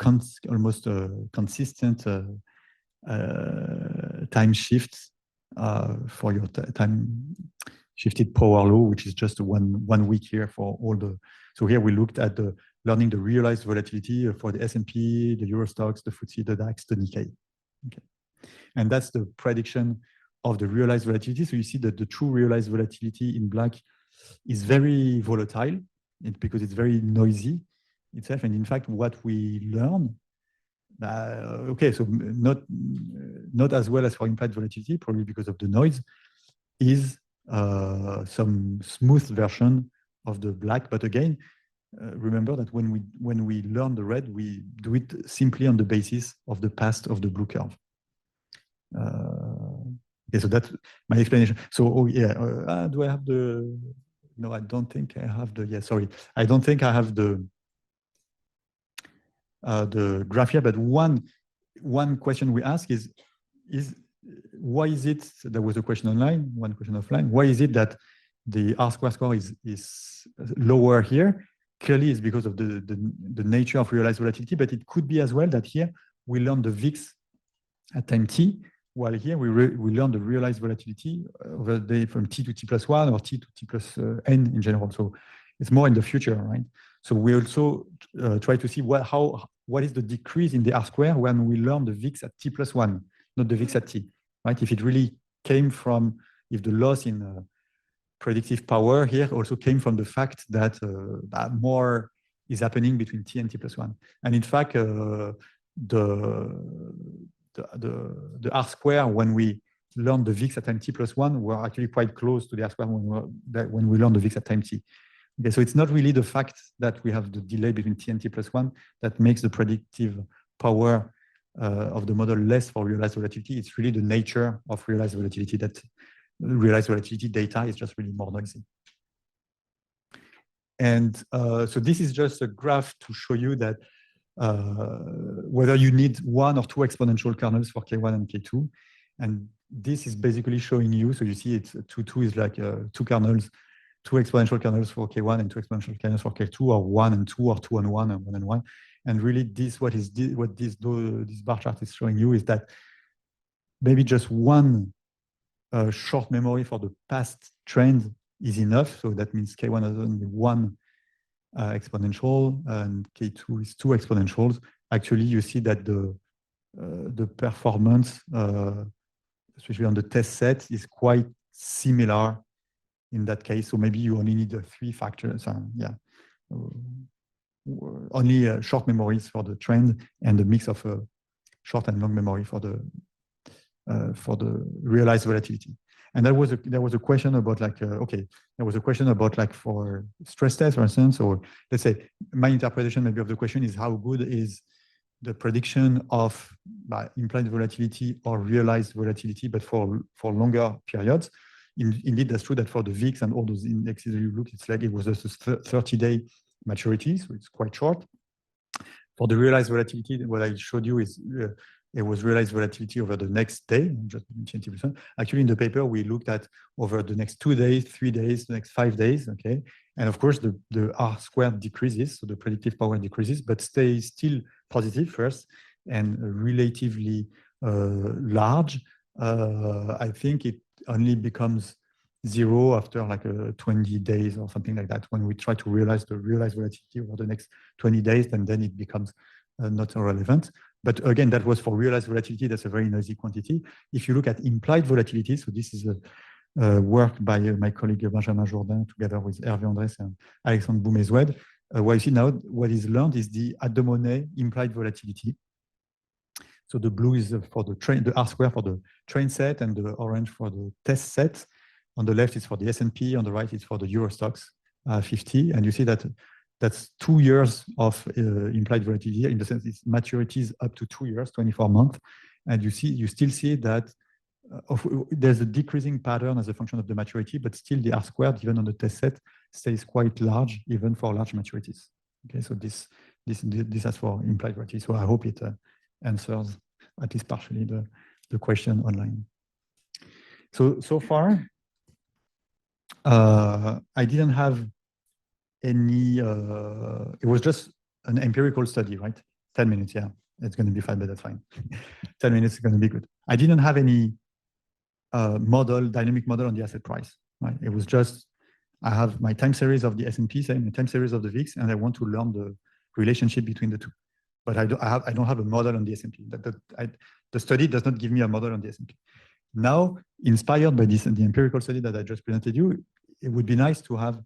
almost consistent time shift for your time shifted power law, which is just one week here for all the. So here we looked at learning the realized volatility for the S&P, the Euro stocks, the FTSE, the DAX, the Nikkei. Okay, and that's the prediction of the realized volatility. So you see that the true realized volatility in black is very volatile because it's very noisy itself. And in fact, what we learn, okay, so not as well as for implied volatility, probably because of the noise, is some smooth version of the black. But again, remember that when we learn the red, we do it simply on the basis of the past of the blue curve. Okay, so that's my explanation. So, do I have the? No, I don't think I have the. Yeah, sorry, I don't think I have the graph here. But one question we ask is why is it? There was a question online, one question offline. Why is it that the R-square score is lower here? Clearly, it's because of the nature of realized volatility, but it could be as well that here we learn the VIX at time t, while here we learn the realized volatility over the day from t to t plus 1 or t to t plus n in general. So it's more in the future, right? So we also try to see what is the decrease in the R-square when we learn the VIX at t plus 1, not the VIX at t, right? If it really came from, if the loss in predictive power here also came from the fact that more is happening between t and t plus 1. And in fact, the R-square, when we learn the VIX at time t plus 1, we're actually quite close to the R-square when we learn the VIX at time t. Okay, so it's not really the fact that we have the delay between t and t plus 1 that makes the predictive power of the model less for realized volatility. It's really the nature of realized volatility that realized volatility data is just really more noisy. And so this is just a graph to show you that whether you need 1 or 2 exponential kernels for K1 and K2. And this is basically showing you, so you see it's 2 is like 2 kernels, 2 exponential kernels for K1 and 2 exponential kernels for K2, or 1 and 2, or 2 and 1, and 1 and 1. And really this this bar chart is showing you is that maybe just one short memory for the past trend is enough. So that means K1 has only 1 exponential and K2 is 2 exponentials. Actually, you see that the performance, especially on the test set, is quite similar in that case. So maybe you only need 3 factors. Only short memories for the trend and a mix of short and long memory for the realized volatility. And there was a question about like for stress test, for instance, or let's say my interpretation maybe of the question is how good is the prediction of implied volatility or realized volatility, but for longer periods. Indeed, that's true that for the VIX and all those indexes you look, it's like it was just a 30-day maturity, so it's quite short. For the realized volatility, what I showed you is it was realized volatility over the next day, just 20%. Actually, in the paper, we looked at over the next 2 days, 3 days, the next 5 days, okay? And of course, the R squared decreases, so the predictive power decreases, but stays still positive first and relatively large. I think it only becomes 0 after like 20 days or something like that. When we try to realize the realized volatility over the next 20 days, and then it becomes not relevant. But again, that was for realized volatility. That's a very noisy quantity. If you look at implied volatility, so this is a work by my colleague Benjamin Jourdain together with Hervé Andrés and Alexandre Boumezoued. What you see now, what is learned is the at the money implied volatility. So the blue is for the train, the R square for the train set, and the orange for the test set. On the left is for the S&P, on the right is for the Euro Stoxx 50. And you see that that's 2 years of implied volatility. In the sense, its maturity is up to 2 years, 24 months. And you still see that there's a decreasing pattern as a function of the maturity, but still the R squared, even on the test set, stays quite large, even for large maturities. Okay, so this is for implied volatility. So I hope it answers at least partially the question online. So far, I didn't have any, it was just an empirical study, right? 10 minutes, yeah. It's going to be fine, but that's fine. 10 minutes is going to be good. I didn't have any dynamic model on the asset price, right? It was just, I have my time series of the S&P, my time series of the VIX, and I want to learn the relationship between the two. But I don't have a model on the S&P. The study does not give me a model on the S&P. Now, inspired by the empirical study that I just presented you, it would be nice to have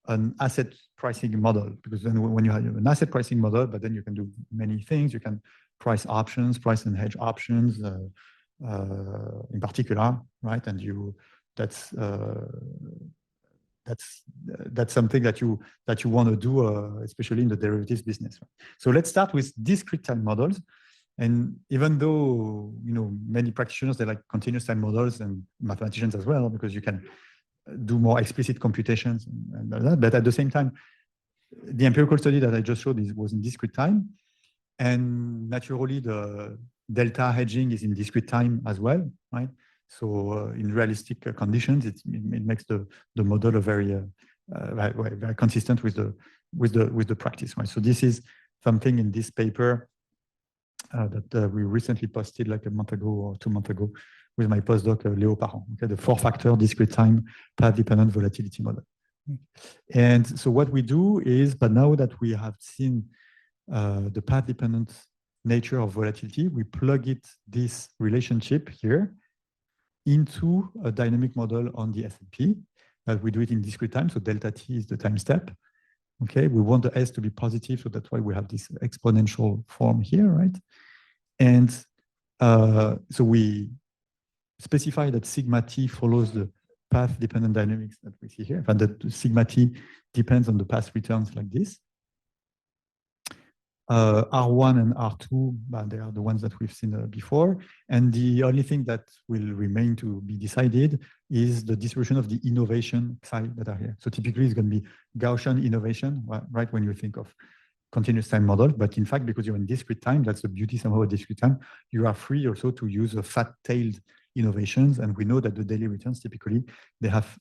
an asset pricing model, because then when you have an asset pricing model, but then you can do many things. You can price options, price and hedge options in particular, right? And that's something that you want to do, especially in the derivatives business. Right? So let's start with discrete time models. And even though many practitioners, they like continuous time models, and mathematicians as well, because you can do more explicit computations and that. But at the same time, the empirical study that I just showed was in discrete time, and naturally the delta hedging is in discrete time as well, right? So in realistic conditions, it makes the model very consistent with the practice, right? So this is something in this paper that we recently posted like a month ago or 2 months ago with my postdoc Léo Parent, okay, the 4-factor discrete time path-dependent volatility model. And so what we do is, but now that we have seen the path-dependent nature of volatility, we plug this relationship here into a dynamic model on the S&P. We do it in discrete time, so delta t is the time step. Okay, we want the S to be positive, so that's why we have this exponential form here, right? And so we specify that sigma t follows the path-dependent dynamics that we see here, and that sigma t depends on the path returns like this. R1 and R2, they are the ones that we've seen before. And the only thing that will remain to be decided is the distribution of the innovation psi that are here. So typically it's going to be Gaussian innovation, right, when you think of continuous time model. But in fact, because you're in discrete time, that's the beauty somehow of discrete time, you are free also to use a fat-tailed innovations. And we know that the daily returns, typically, they have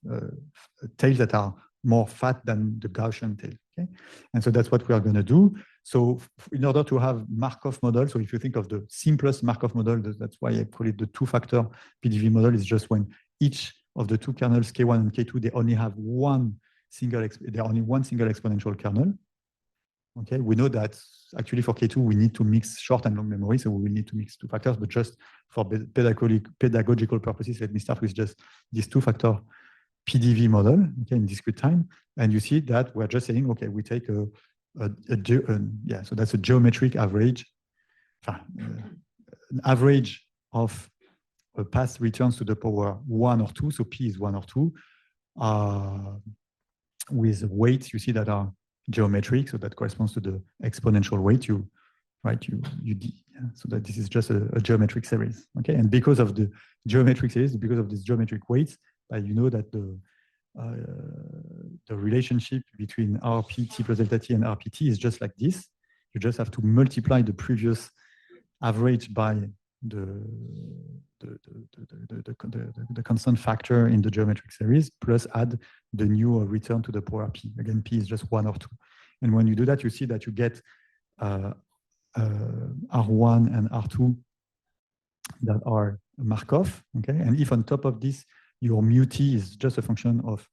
tails that are more fat than the Gaussian tail. Okay? And so that's what we are going to do. So in order to have Markov model, so if you think of the simplest Markov model, that's why I call it the 2-factor PDV model, is just when each of the 2 kernels, K1 and K2, they only have one single exponential kernel. Okay, we know that actually for K2, we need to mix short and long memory, so we will need to mix 2 factors, but just for pedagogical purposes, let me start with just this 2-factor PDV model, okay, in discrete time. And you see that we're just saying, okay, we take so that's a geometric average, an average of past returns to the power 1 or 2, so P is 1 or 2, with weights you see that are geometric, so that corresponds to the exponential weight so that this is just a geometric series, okay? And because of the geometric series, because of these geometric weights, you know that the relationship between RP T plus delta T and RPT is just like this. You just have to multiply the previous averaged by the constant factor in the geometric series, plus add the new return to the power p. Again, p is just 1 or 2. And when you do that, you see that you get R1 and R2 that are Markov. Okay, and if on top of this, your mu t is just a function of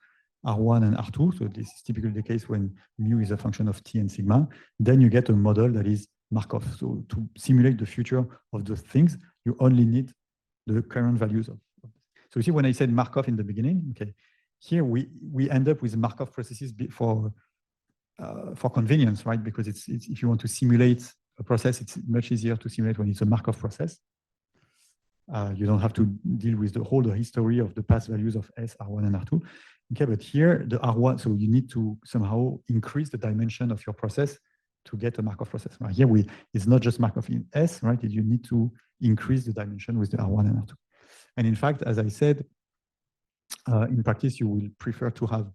R1 and R2, so this is typically the case when mu is a function of t and sigma, then you get a model that is Markov. So to simulate the future of those things, you only need the current values of. So you see when I said Markov in the beginning, okay, here we end up with Markov processes for convenience, right? Because it's if you want to simulate a process, it's much easier to simulate when it's a Markov process. You don't have to deal with the whole history of the past values of S, R1, and R2. Okay, but here the R1, so you need to somehow increase the dimension of your process to get a Markov process. Right? Here it's not just Markov in S, right? You need to increase the dimension with the R1 and R2. And in fact, as I said, in practice, you will prefer to have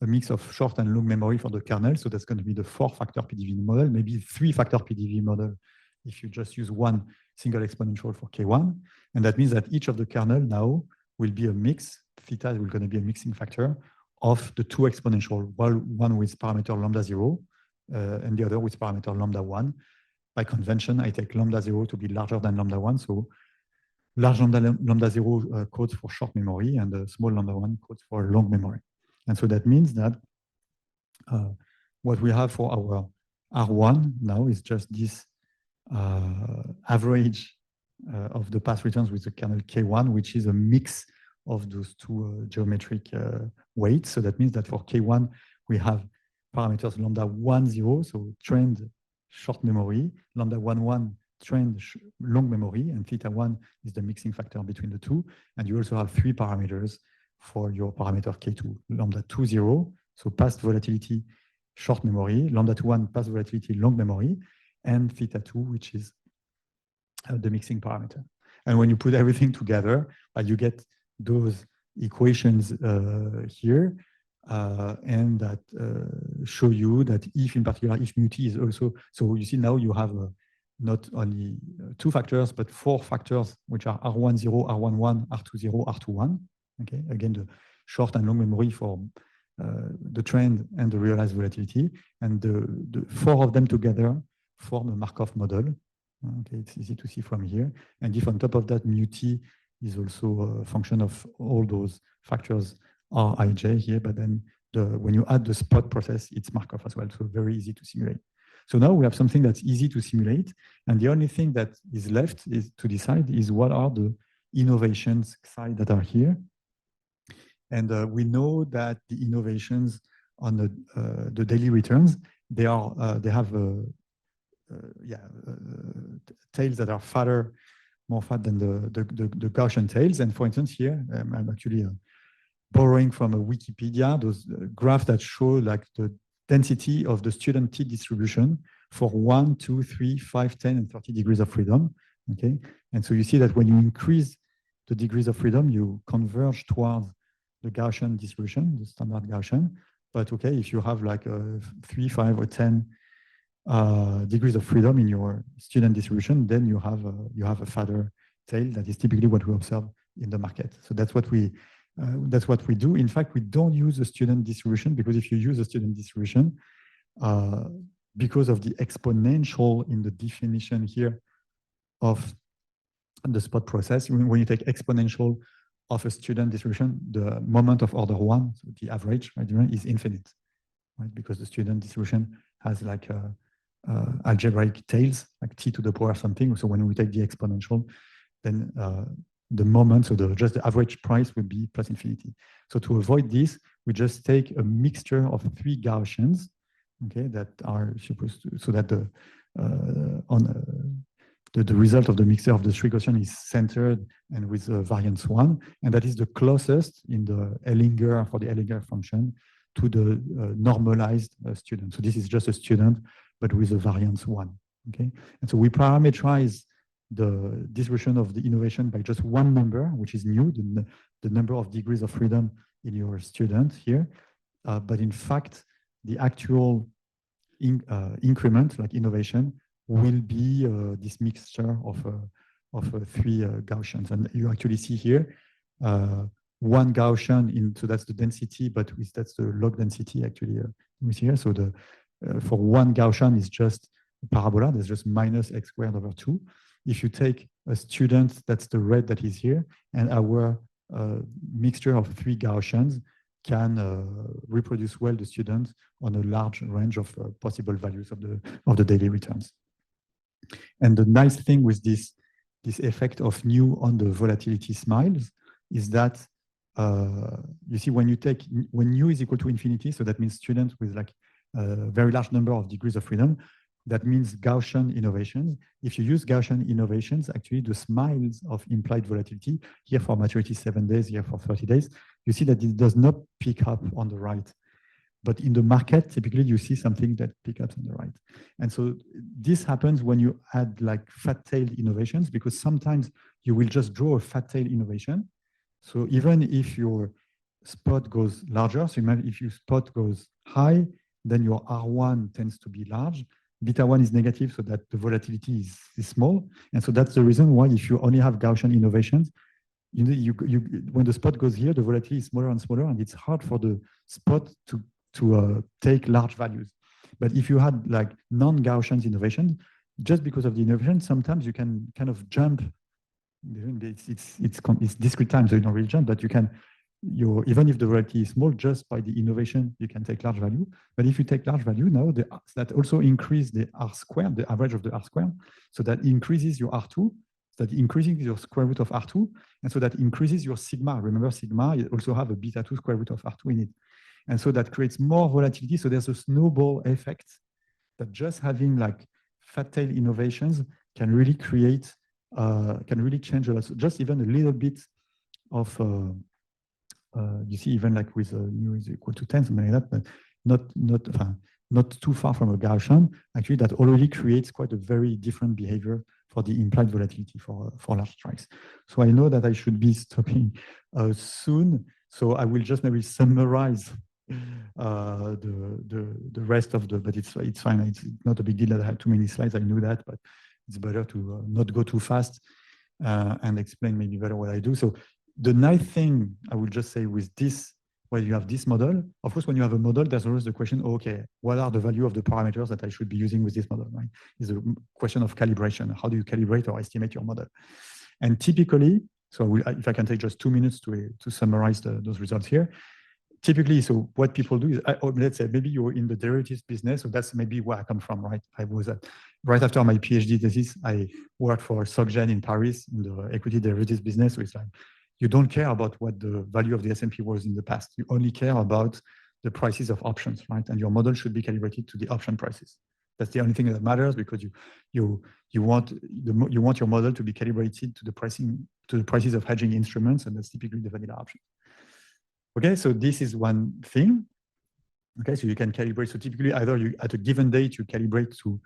a mix of short and long memory for the kernel. So that's going to be the 4-factor PDV model, maybe 3-factor PDV model if you just use one single exponential for K1. And that means that each of the kernel now will be a mix. Theta is going to be a mixing factor of the 2 exponential, one with parameter lambda 0 and the other with parameter lambda 1. By convention, I take lambda 0 to be larger than lambda 1. So large lambda 0 codes for short memory and the small lambda 1 codes for long memory. And so that means that what we have for our R1 now is just this average of the path returns with the kernel K1, which is a mix of those 2 geometric weights. So that means that for K1, we have parameters lambda 1, 0, so trained short memory, lambda 1, 1, trained long memory, and theta 1 is the mixing factor between the 2. And you also have 3 parameters for your parameter K2, lambda 2, 0, so past volatility short memory, lambda 2, 1, past volatility long memory, and theta 2, which is the mixing parameter. And when you put everything together, you get those equations here, and that show you that if, in particular, if mu t is also, so you see now you have not only 2 factors, but 4 factors, which are R1, 0, R1, 1, R2, 0, R2, 1. Okay, again, the short and long memory for the trend and the realized volatility, and the 4 of them together form a Markov model. Okay, it's easy to see from here. And if on top of that, mu t is also a function of all those factors Rij here, but then when you add the spot process, it's Markov as well, so very easy to simulate. So now we have something that's easy to simulate, and the only thing that is left is to decide is what are the innovations psi that are here. And we know that the innovations on the daily returns, they have tails that are fatter, more fat than the Gaussian tails. And for instance, here I'm actually borrowing from a Wikipedia those graphs that show like the density of the student t distribution for 1, 2, 3, 5, 10, and 30 degrees of freedom. Okay, and so you see that when you increase the degrees of freedom, you converge towards the Gaussian distribution, the standard Gaussian. But okay, if you have like 3, 5, or 10 degrees of freedom in your student distribution, then you have a fatter tail. That is typically what we observe in the market. So that's what we do. In fact, we don't use a student distribution, because if you use a student distribution, because of the exponential in the definition here of the spot process, when you take exponential of a student distribution, the moment of order 1, so the average, right, is infinite, right? Because the student distribution has like algebraic tails, like t to the power something. So when we take the exponential, then the moment, so just the average price would be plus infinity. So to avoid this, we just take a mixture of 3 Gaussians, okay, that are supposed to, so that the result of the mixture of the 3 Gaussian is centered and with variance 1, and that is the closest in the Ellinger, for the Ellinger function, to the normalized student. So this is just a student, but with a variance 1. Okay, and so we parameterize the distribution of the innovation by just one number, which is new, the number of degrees of freedom in your student here. But in fact, the actual increment, like innovation, will be this mixture of three Gaussians. And you actually see here one Gaussian, so that's the density, but that's the log density actually we see here. So for one Gaussian is just a parabola, there's just minus x squared over 2. If you take a student, that's the red that is here, and our mixture of three Gaussians can reproduce well the student on a large range of possible values of the daily returns. And the nice thing with this effect of nu on the volatility smiles is that you see when nu is equal to infinity, so that means students with like a very large number of degrees of freedom, that means Gaussian innovations. If you use Gaussian innovations, actually the smiles of implied volatility, here for maturity 7 days, here for 30 days, you see that it does not pick up on the right. But in the market, typically you see something that picks up on the right. And so this happens when you add like fat-tailed innovations, because sometimes you will just draw a fat-tailed innovation. So even if your spot goes larger, so if your spot goes high, then your R1 tends to be large. Beta 1 is negative, so that the volatility is small. And so that's the reason why if you only have Gaussian innovations, when the spot goes here, the volatility is smaller and smaller, and it's hard for the spot to take large values. But if you had like non-Gaussian innovations, just because of the innovation, sometimes you can kind of jump. It's discrete time, so you don't really jump, but you can. Even if the volatility is small, just by the innovation, you can take large value. But if you take large value now, that also increase the R squared, the average of the R squared. So that increases your R2, that increases your square root of R2. And so that increases your sigma. Remember, sigma also have a beta 2 square root of R2 in it. And so that creates more volatility. So there's a snowball effect that just having like fat tail innovations can really create, can really change a lot. So just even a little bit of, you see, even like with nu is equal to 10, something like that, but not too far from a Gaussian, actually that already creates quite a very different behavior for the implied volatility for large strikes. So I know that I should be stopping soon. So I will just maybe summarize the rest of but it's fine. It's not a big deal that I have too many slides. I knew that, but it's better to not go too fast and explain maybe better what I do. So the nice thing I will just say with this, when you have this model, of course, when you have a model, there's always the question, okay, what are the value of the parameters that I should be using with this model, right? It's a question of calibration. How do you calibrate or estimate your model? And typically, so if I can take just 2 minutes to summarize those results here. Typically, so what people do is, let's say maybe you're in the derivatives business, so that's maybe where I come from, right? I was right after my PhD thesis, I worked for SocGen in Paris in the equity derivatives business. So it's like, you don't care about what the value of the S&P was in the past. You only care about the prices of options, right? And your model should be calibrated to the option prices. That's the only thing that matters, because you want your model to be calibrated to the prices of hedging instruments, and that's typically the vanilla option. Okay, so this is one thing. Okay, so you can calibrate. So typically, either at a given date you calibrate to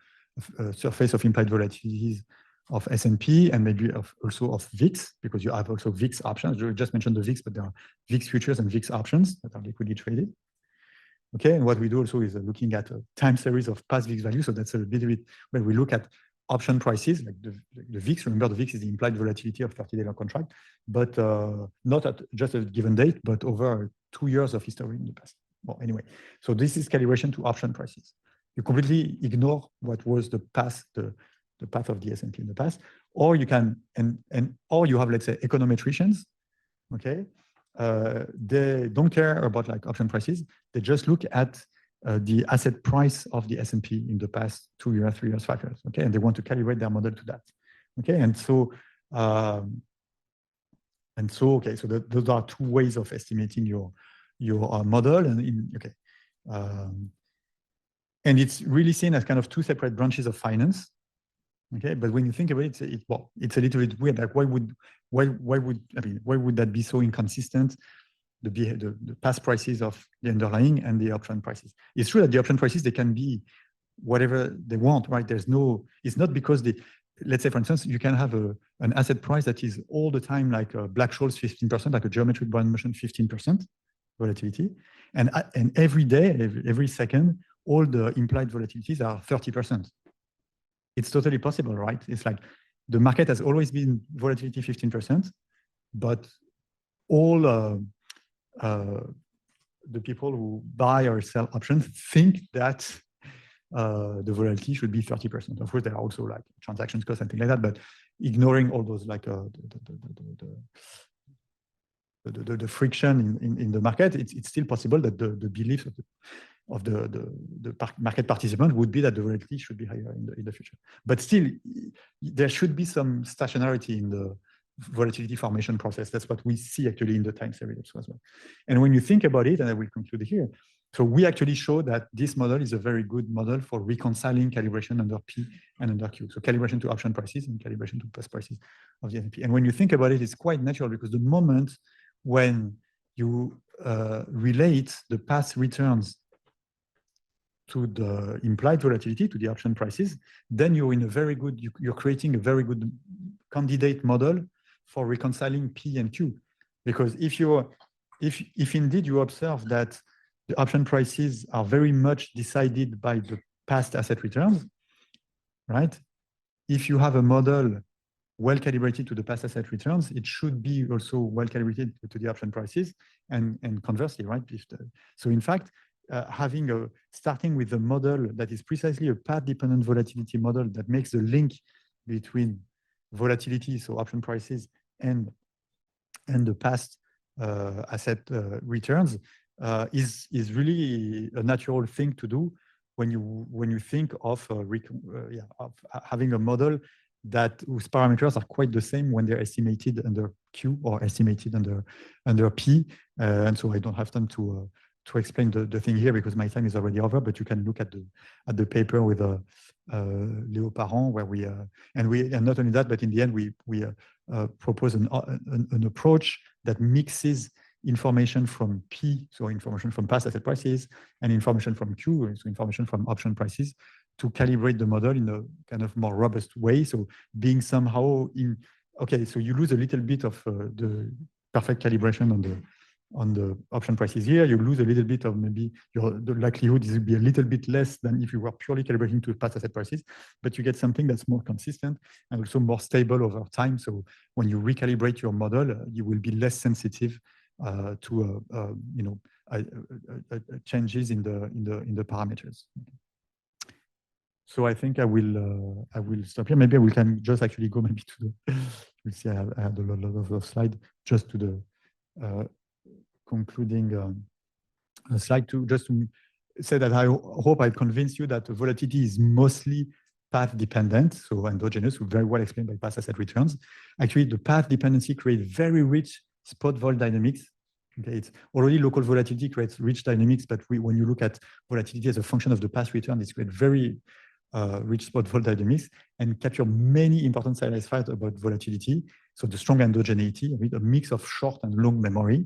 a surface of implied volatilities of S&P and maybe also of VIX, because you have also VIX options. You just mentioned the VIX, but there are VIX futures and VIX options that are liquidly traded. Okay, and what we do also is looking at a time series of past VIX values. So that's a bit where we look at option prices, like the VIX. Remember, the VIX is the implied volatility of 30-day long contract, but not at just a given date, but over 2 years of history in the past. Well, anyway, so this is calibration to option prices. You completely ignore what was the past, the path of the S&P in the past, or you can, or you have, let's say, econometricians, okay? They don't care about like option prices. They just look at the asset price of the S&P in the past 2 years, 3 years, 5 years, okay? And they want to calibrate their model to that, okay? And so, okay, so those are 2 ways of estimating your model, and okay. And it's really seen as kind of 2 separate branches of finance. Okay, but when you think about it, it's a little bit weird. Like, why would that be so inconsistent? The past prices of the underlying and the option prices. It's true that the option prices, they can be whatever they want, right? There's no. It's not because let's say, for instance, you can have an asset price that is all the time like a Black-Scholes 15%, like a geometric bond motion 15% volatility, and every day, every second, all the implied volatilities are 30%. it's totally possible, right? It's like the market has always been volatility 15%, but all the people who buy or sell options think that the volatility should be 30%. Of course, there are also like transactions costs and things like that, but ignoring all those like the friction in the market, it's still possible that the beliefs of the market participant would be that the volatility should be higher in the future. But still, there should be some stationarity in the volatility formation process. That's what we see actually in the time series as well. And when you think about it, and I will conclude here, so we actually show that this model is a very good model for reconciling calibration under P and under Q. So calibration to option prices and calibration to past prices of the S&P. And when you think about it, it's quite natural because the moment when you relate the past returns to the implied volatility, to the option prices, then you're in a very good, you're creating a very good candidate model for reconciling P and Q. Because if indeed you observe that the option prices are very much decided by the past asset returns, right? If you have a model well calibrated to the past asset returns, it should be also well calibrated to the option prices, and conversely, right? So in fact, starting with a model that is precisely a path-dependent volatility model that makes the link between volatility, so option prices, and the past asset returns is really a natural thing to do when you think of having a model that whose parameters are quite the same when they're estimated under Q or estimated under P. And so I don't have time to explain the thing here because my time is already over. But you can look at the paper with Léo Parent, where we and not only that, but in the end we propose an approach that mixes information from P, so information from past asset prices, and information from Q, so information from option prices, to calibrate the model in a kind of more robust way. So being somehow so you lose a little bit of the perfect calibration on the option prices here. You lose a little bit of maybe the likelihood is to be a little bit less than if you were purely calibrating to past asset prices, but you get something that's more consistent and also more stable over time. So when you recalibrate your model, you will be less sensitive to changes in the parameters. So I think I will stop here. Maybe we can just actually go maybe to the. We'll see. I had a lot of slides just to the concluding slide just to say that I hope I convinced you that volatility is mostly path dependent, so endogenous, very well explained by past asset returns. Actually, the path dependency creates very rich spot vol dynamics. Okay, it's already local volatility creates rich dynamics, but when you look at volatility as a function of the past return, it's creates very rich spot vol dynamics and capture many important stylized facts about volatility. So the strong endogeneity, a mix of short and long memory,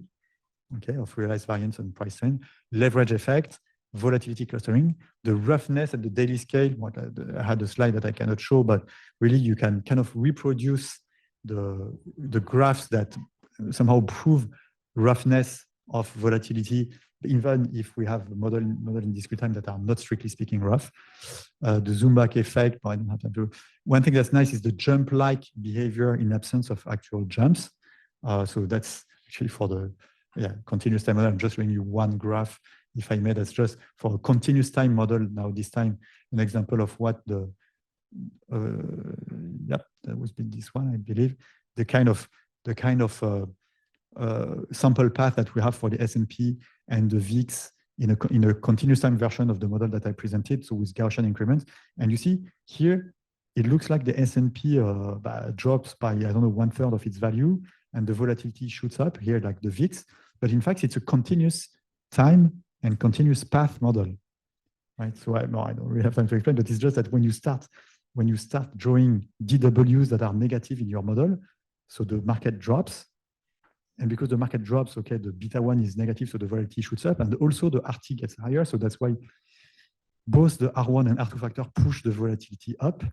okay, of realized variance and price trend, leverage effect, volatility clustering, the roughness at the daily scale. I had a slide that I cannot show, but really you can kind of reproduce the graphs that somehow prove roughness of volatility, even if we have model in discrete time that are not strictly speaking rough. The Zumbach effect, I don't have time to. One thing that's nice is the jump-like behavior in absence of actual jumps. So that's actually for the continuous time model. I'm just showing you one graph. If I may, that's just for a continuous time model. Now this time, an example of what that was this one, I believe. The kind of sample path that we have for the S&P and the VIX in a continuous time version of the model that I presented, so with Gaussian increments. And you see here, it looks like the S&P drops by, I don't know, 1/3 of its value, and the volatility shoots up here, like the VIX. But in fact, it's a continuous time and continuous path model, right? So I don't really have time to explain, but it's just that when you start drawing DWs that are negative in your model, so the market drops, and because the market drops, okay, the beta 1 is negative, so the volatility shoots up, and also the RT gets higher. So that's why both the R1 and R2 factor push the volatility up.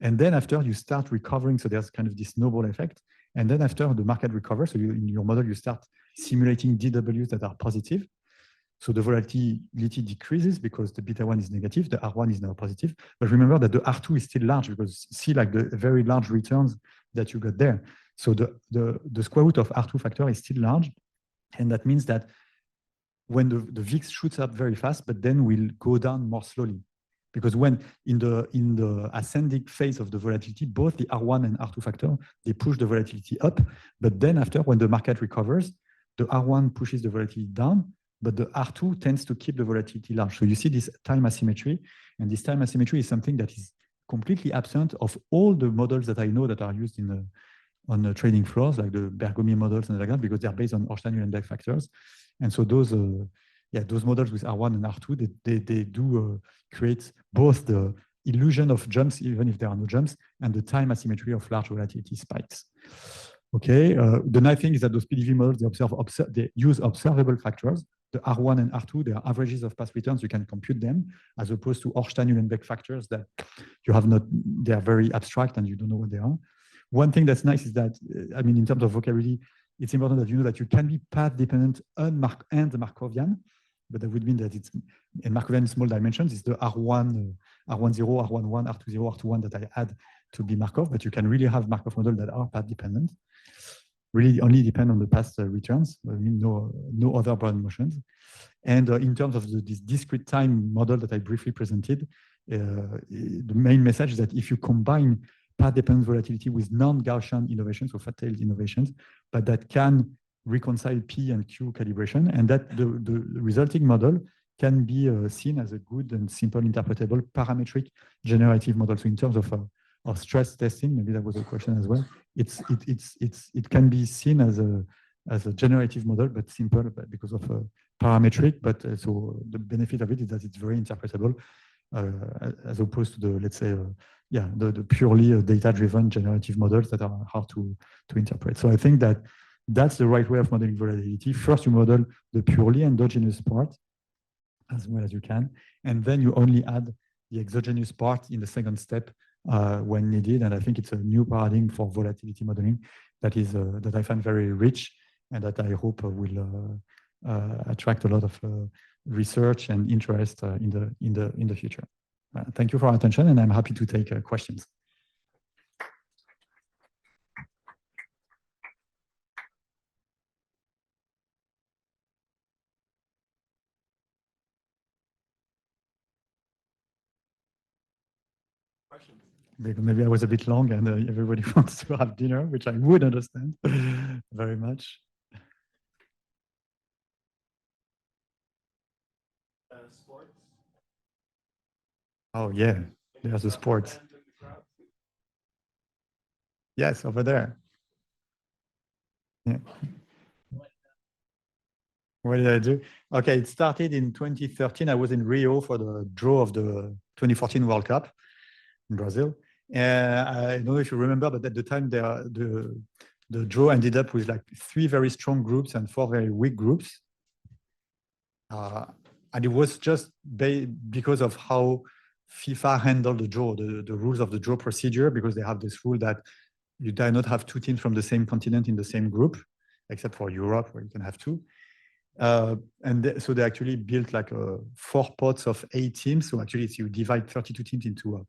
And then after you start recovering, so there's kind of this snowball effect. And then after the market recovers, so in your model, you start simulating DWs that are positive. So the volatility decreases because the beta 1 is negative, the R1 is now positive. But remember that the R2 is still large because see like the very large returns that you got there. So the square root of R2 factor is still large. And that means that when the VIX shoots up very fast, but then will go down more slowly. Because when in the ascending phase of the volatility, both the R1 and R2 factor, they push the volatility up. But then after, when the market recovers, the R1 pushes the volatility down, but the R2 tends to keep the volatility large. So you see this time asymmetry, and this time asymmetry is something that is completely absent of all the models that I know that are used on the trading floors, like the Bergomi models and like that, because they're based on Horstein-Uhlenbeck factors. And so those models with R1 and R2, they do create both the illusion of jumps, even if there are no jumps, and the time asymmetry of large volatility spikes. Okay, the nice thing is that those PDV models, they use observable factors. The R1 and R2, they are averages of past returns. You can compute them, as opposed to Horstein-Uhlenbeck factors that you have not, they are very abstract and you don't know what they are. One thing that's nice is that, I mean, in terms of vocabulary, it's important that you know that you can be path dependent and Markovian, but that would mean that it's in Markovian small dimensions. It's the R1, R10, R11, R20, R21 that I add to be Markov, but you can really have Markov models that are path dependent. Really only depend on the past returns, I mean, no other broad motions. And in terms of this discrete time model that I briefly presented, the main message is that if you combine path-dependent volatility with non-Gaussian innovations, or fat-tailed innovations, but that can reconcile P and Q calibration, and that the resulting model can be seen as a good and simple interpretable parametric generative model. So in terms of stress testing, maybe that was a question as well. It can be seen as a generative model, but simple because of parametric. But so the benefit of it is that it's very interpretable, as opposed to the, let's say, the purely data-driven generative models that are hard to interpret. So I think that that's the right way of modeling volatility. First, you model the purely endogenous part as well as you can, and then you only add the exogenous part in the second step when needed. And I think it's a new paradigm for volatility modeling that is that I find very rich, and that I hope will attract a lot of research and interest in the future. Thank you for your attention, and I'm happy to take questions. Maybe I was a bit long and everybody wants to have dinner, which I would understand very much. Sports? Oh, yeah, there's the sports. Yes, over there. Yeah. What did I do? Okay, it started in 2013. I was in Rio for the draw of the 2014 World Cup in Brazil. I don't know if you remember, but at the time, the draw ended up with like 3 very strong groups and 4 very weak groups. And it was just because of how FIFA handled the draw, the rules of the draw procedure, because they have this rule that you dare not have 2 teams from the same continent in the same group, except for Europe, where you can have 2. So they actually built like 4 pots of 8 teams. So actually, you divide 32 teams into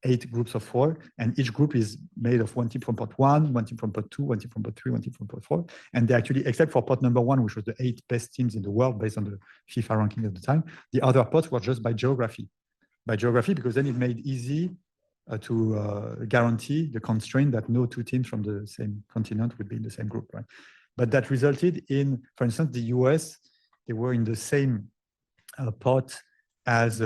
8 groups of 4, and each group is made of 1 team from pot 1, 1 team from pot 2, 1 team from pot 3, 1 team from pot 4. And they actually, except for pot number 1, which was the 8 best teams in the world based on the FIFA ranking at the time, the other pots were just by geography. By geography, because then it made easy to guarantee the constraint that no 2 teams from the same continent would be in the same group, right? But that resulted in, for instance, the US, they were in the same pot as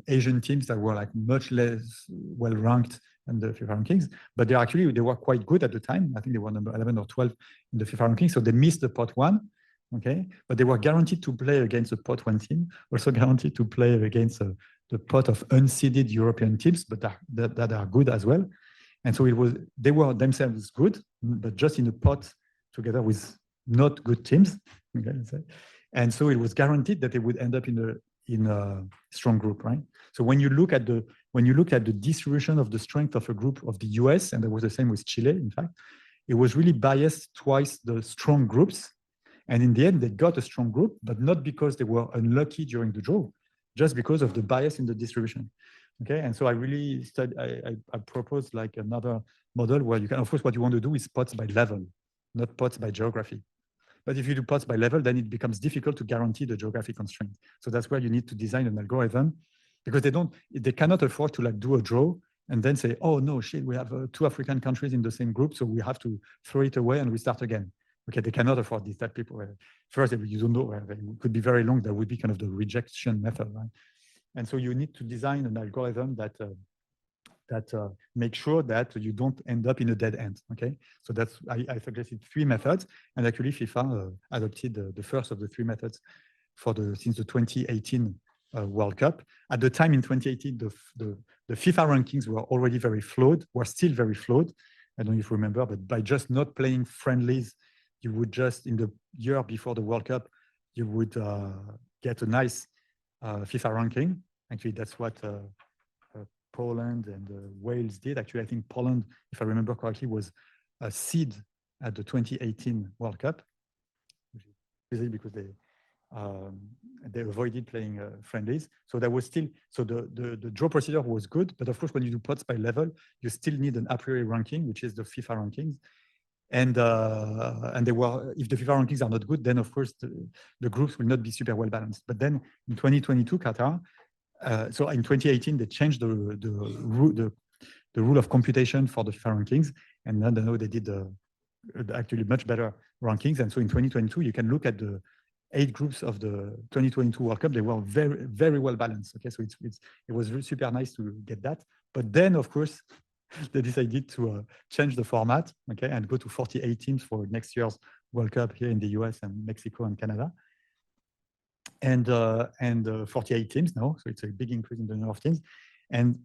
Asian teams that were like much less well ranked in the FIFA rankings, but they were quite good at the time. I think they were number 11 or 12 in the FIFA rankings, so they missed the pot 1, okay? But they were guaranteed to play against the pot 1 team, also guaranteed to play against the pot of unseeded European teams, but that are good as well. And so they were themselves good, but just in a pot together with not good teams, okay? And so it was guaranteed that they would end up in a strong group, right? So when you look at the distribution of the strength of a group of the US, and that was the same with Chile, in fact, it was really biased twice the strong groups, And in the end, they got a strong group, but not because they were unlucky during the draw, just because of the bias in the distribution. Okay, and so I really I proposed like another model where you can, of course, what you want to do is pots by level, not pots by geography. But if you do pots by level, then it becomes difficult to guarantee the geographic constraint. So that's where you need to design an algorithm, because they cannot afford to like do a draw and then say, oh no, shit, we have 2 African countries in the same group, so we have to throw it away and restart again. Okay, they cannot afford this. That people, first, you don't know, it could be very long. That would be kind of the rejection method, right? And so you need to design an algorithm that make sure that you don't end up in a dead end. Okay, so that's I suggested 3 methods, and actually FIFA adopted the first of the 3 methods since the 2018 World Cup. At the time in 2018, the FIFA rankings were already very flawed, were still very flawed. I don't know if you remember, but by just not playing friendlies, you would just, in the year before the World Cup, you would get a nice FIFA ranking. Actually, that's what Poland and Wales did. Actually, I think Poland, if I remember correctly, was a seed at the 2018 World Cup, because they avoided playing friendlies. So there was still, so the draw procedure was good, but of course, when you do pots by level, you still need an a priori ranking, which is the FIFA rankings. And they were, if the FIFA rankings are not good, then of course the groups will not be super well balanced. But then in 2022 Qatar, so in 2018 they changed the rule of computation for the FIFA rankings, and then they did actually much better rankings. And so in 2022 you can look at the 8 groups of the 2022 World Cup. They were very, very well balanced. Okay, so it was really super nice to get that. But then of course they decided to change the format, okay, and go to 48 teams for next year's World Cup here in the US and Mexico and Canada. And 48 teams now, so it's a big increase in the number of teams. And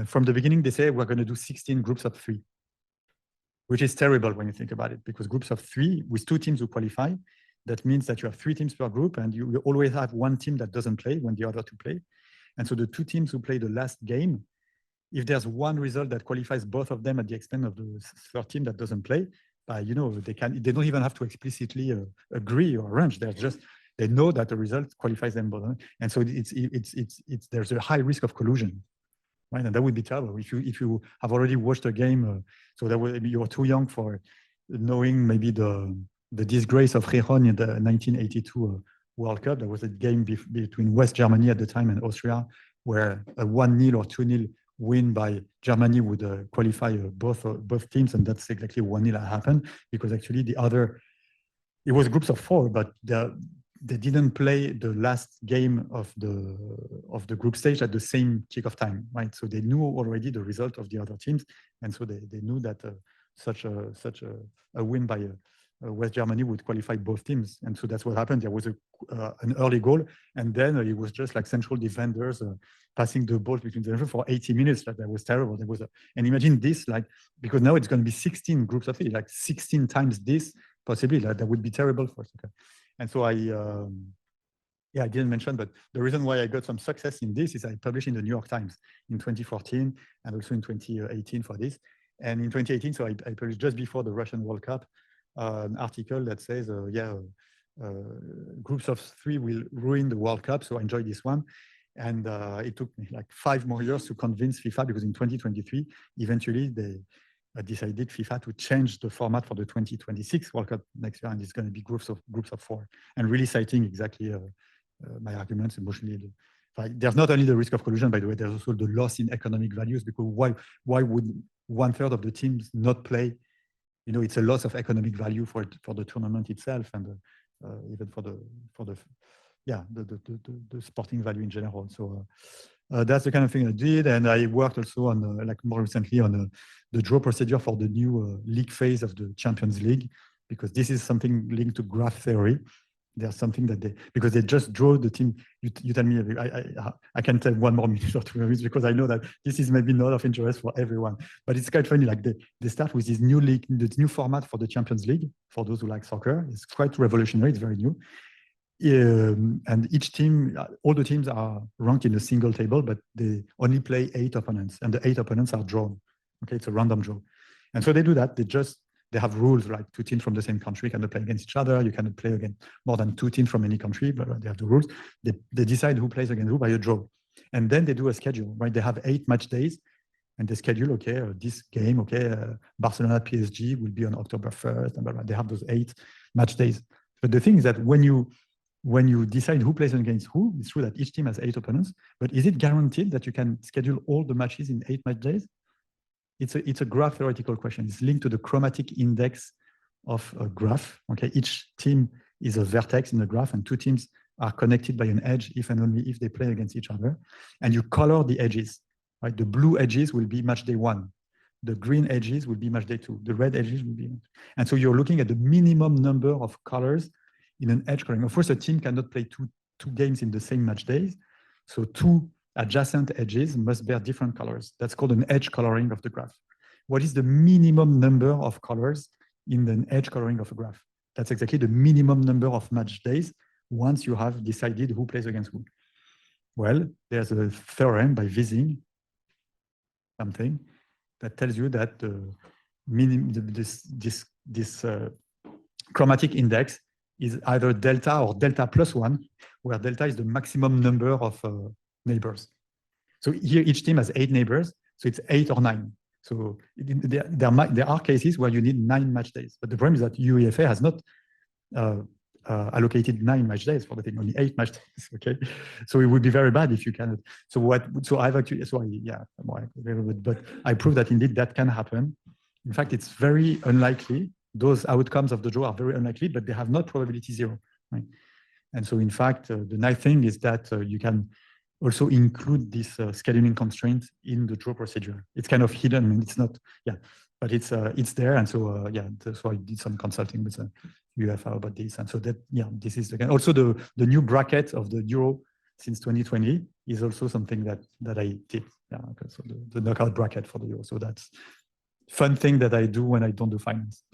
from the beginning, they say we're going to do 16 groups of 3, which is terrible when you think about it, because groups of 3 with 2 teams who qualify, that means that you have 3 teams per group, and you always have 1 team that doesn't play when the other 2 play. And so the 2 teams who play the last game, if there's one result that qualifies both of them at the expense of the 3rd team that doesn't play, they don't even have to explicitly agree or arrange. They know that the result qualifies them both, and so there's a high risk of collusion, right? And that would be terrible if you have already watched a game. So that you're too young for knowing maybe the disgrace of Gijon in the 1982 World Cup. There was a game between West Germany at the time and Austria, where a 1-0 or 2-0 win by Germany would qualify both teams, and that's exactly 1-0 that happened, because actually it was groups of 4, but they didn't play the last game of the group stage at the same kickoff time, right? So they knew already the result of the other teams, and so they knew that such a win by West Germany would qualify both teams, and so that's what happened. There was an early goal, and then it was just like central defenders passing the ball between them for 80 minutes. Like, that was terrible. And imagine this, like, because now it's going to be 16 groups of 3, like 16 times this, possibly. Like, that would be terrible for soccer. And so I didn't mention, but the reason why I got some success in this is I published in the New York Times in 2014 and also in 2018 for this. And in 2018, so I published just before the Russian World Cup an article that says, groups of 3 will ruin the World Cup. So I enjoyed this one. And it took me like 5 more years to convince FIFA, because in 2023, eventually they decided FIFA to change the format for the 2026 World Cup next year, and it's going to be groups of 4, and really citing exactly my arguments emotionally. There's not only the risk of collusion, by the way, there's also the loss in economic values, because why would 1/3 of the teams not play? It's a loss of economic value for the tournament itself, and even for the sporting value in general. So that's the kind of thing I did, and I worked also on like more recently on the draw procedure for the new league phase of the Champions League, because this is something linked to graph theory. There's something that because they just draw the team. You tell me, I can tell 1 more minute or 2 minutes, because I know that this is maybe not of interest for everyone, but it's quite funny. Like they start with this new league, the new format for the Champions League. For those who like soccer, it's quite revolutionary. It's very new. And each team, all the teams are ranked in a single table, but they only play 8 opponents, and the 8 opponents are drawn. Okay, it's a random draw. And so they do that. they have rules like 2 teams from the same country cannot play against each other. You cannot play against more than 2 teams from any country, but they have the rules. They decide who plays against who by a draw. And then they do a schedule, right? They have 8 match days and they schedule, okay, this game, okay, Barcelona PSG will be on October 1st, and blah, blah. They have those 8 match days. But the thing is that when you decide who plays against who, it's true that each team has 8 opponents, but is it guaranteed that you can schedule all the matches in 8 match days? It's a graph theoretical question. It's linked to the chromatic index of a graph. Okay, each team is a vertex in the graph, and 2 teams are connected by an edge if and only if they play against each other. And you color the edges. Right? The blue edges will be match day 1. The green edges will be match day 2. The red edges will be. And so you're looking at the minimum number of colors in an edge coloring. Of course, a team cannot play two games in the same match days. So 2 adjacent edges must bear different colors. That's called an edge coloring of the graph. What is the minimum number of colors in an edge coloring of a graph? That's exactly the minimum number of match days once you have decided who plays against who. Well, there's a theorem by Wissing, something that tells you that this chromatic index is either delta or delta plus 1, where delta is the maximum number of neighbors. So here each team has 8 neighbors, so it's 8 or 9. So there are cases where you need 9 match days, but the problem is that UEFA has not allocated 9 match days for the thing, only 8 match days. Okay, so it would be very bad if you cannot. So I've actually, but I prove that indeed that can happen. In fact, it's very unlikely. Those outcomes of the draw are very unlikely, but they have not probability 0. Right? And so, in fact, the nice thing is that you can also include this scheduling constraint in the draw procedure. It's kind of hidden, and it's not, but it's there. And so, so I did some consulting with UEFA about this. And so that, this is again also the new bracket of the Euro since 2020 is also something that I did. So the knockout bracket for the Euro. So that's fun thing that I do when I don't do finance.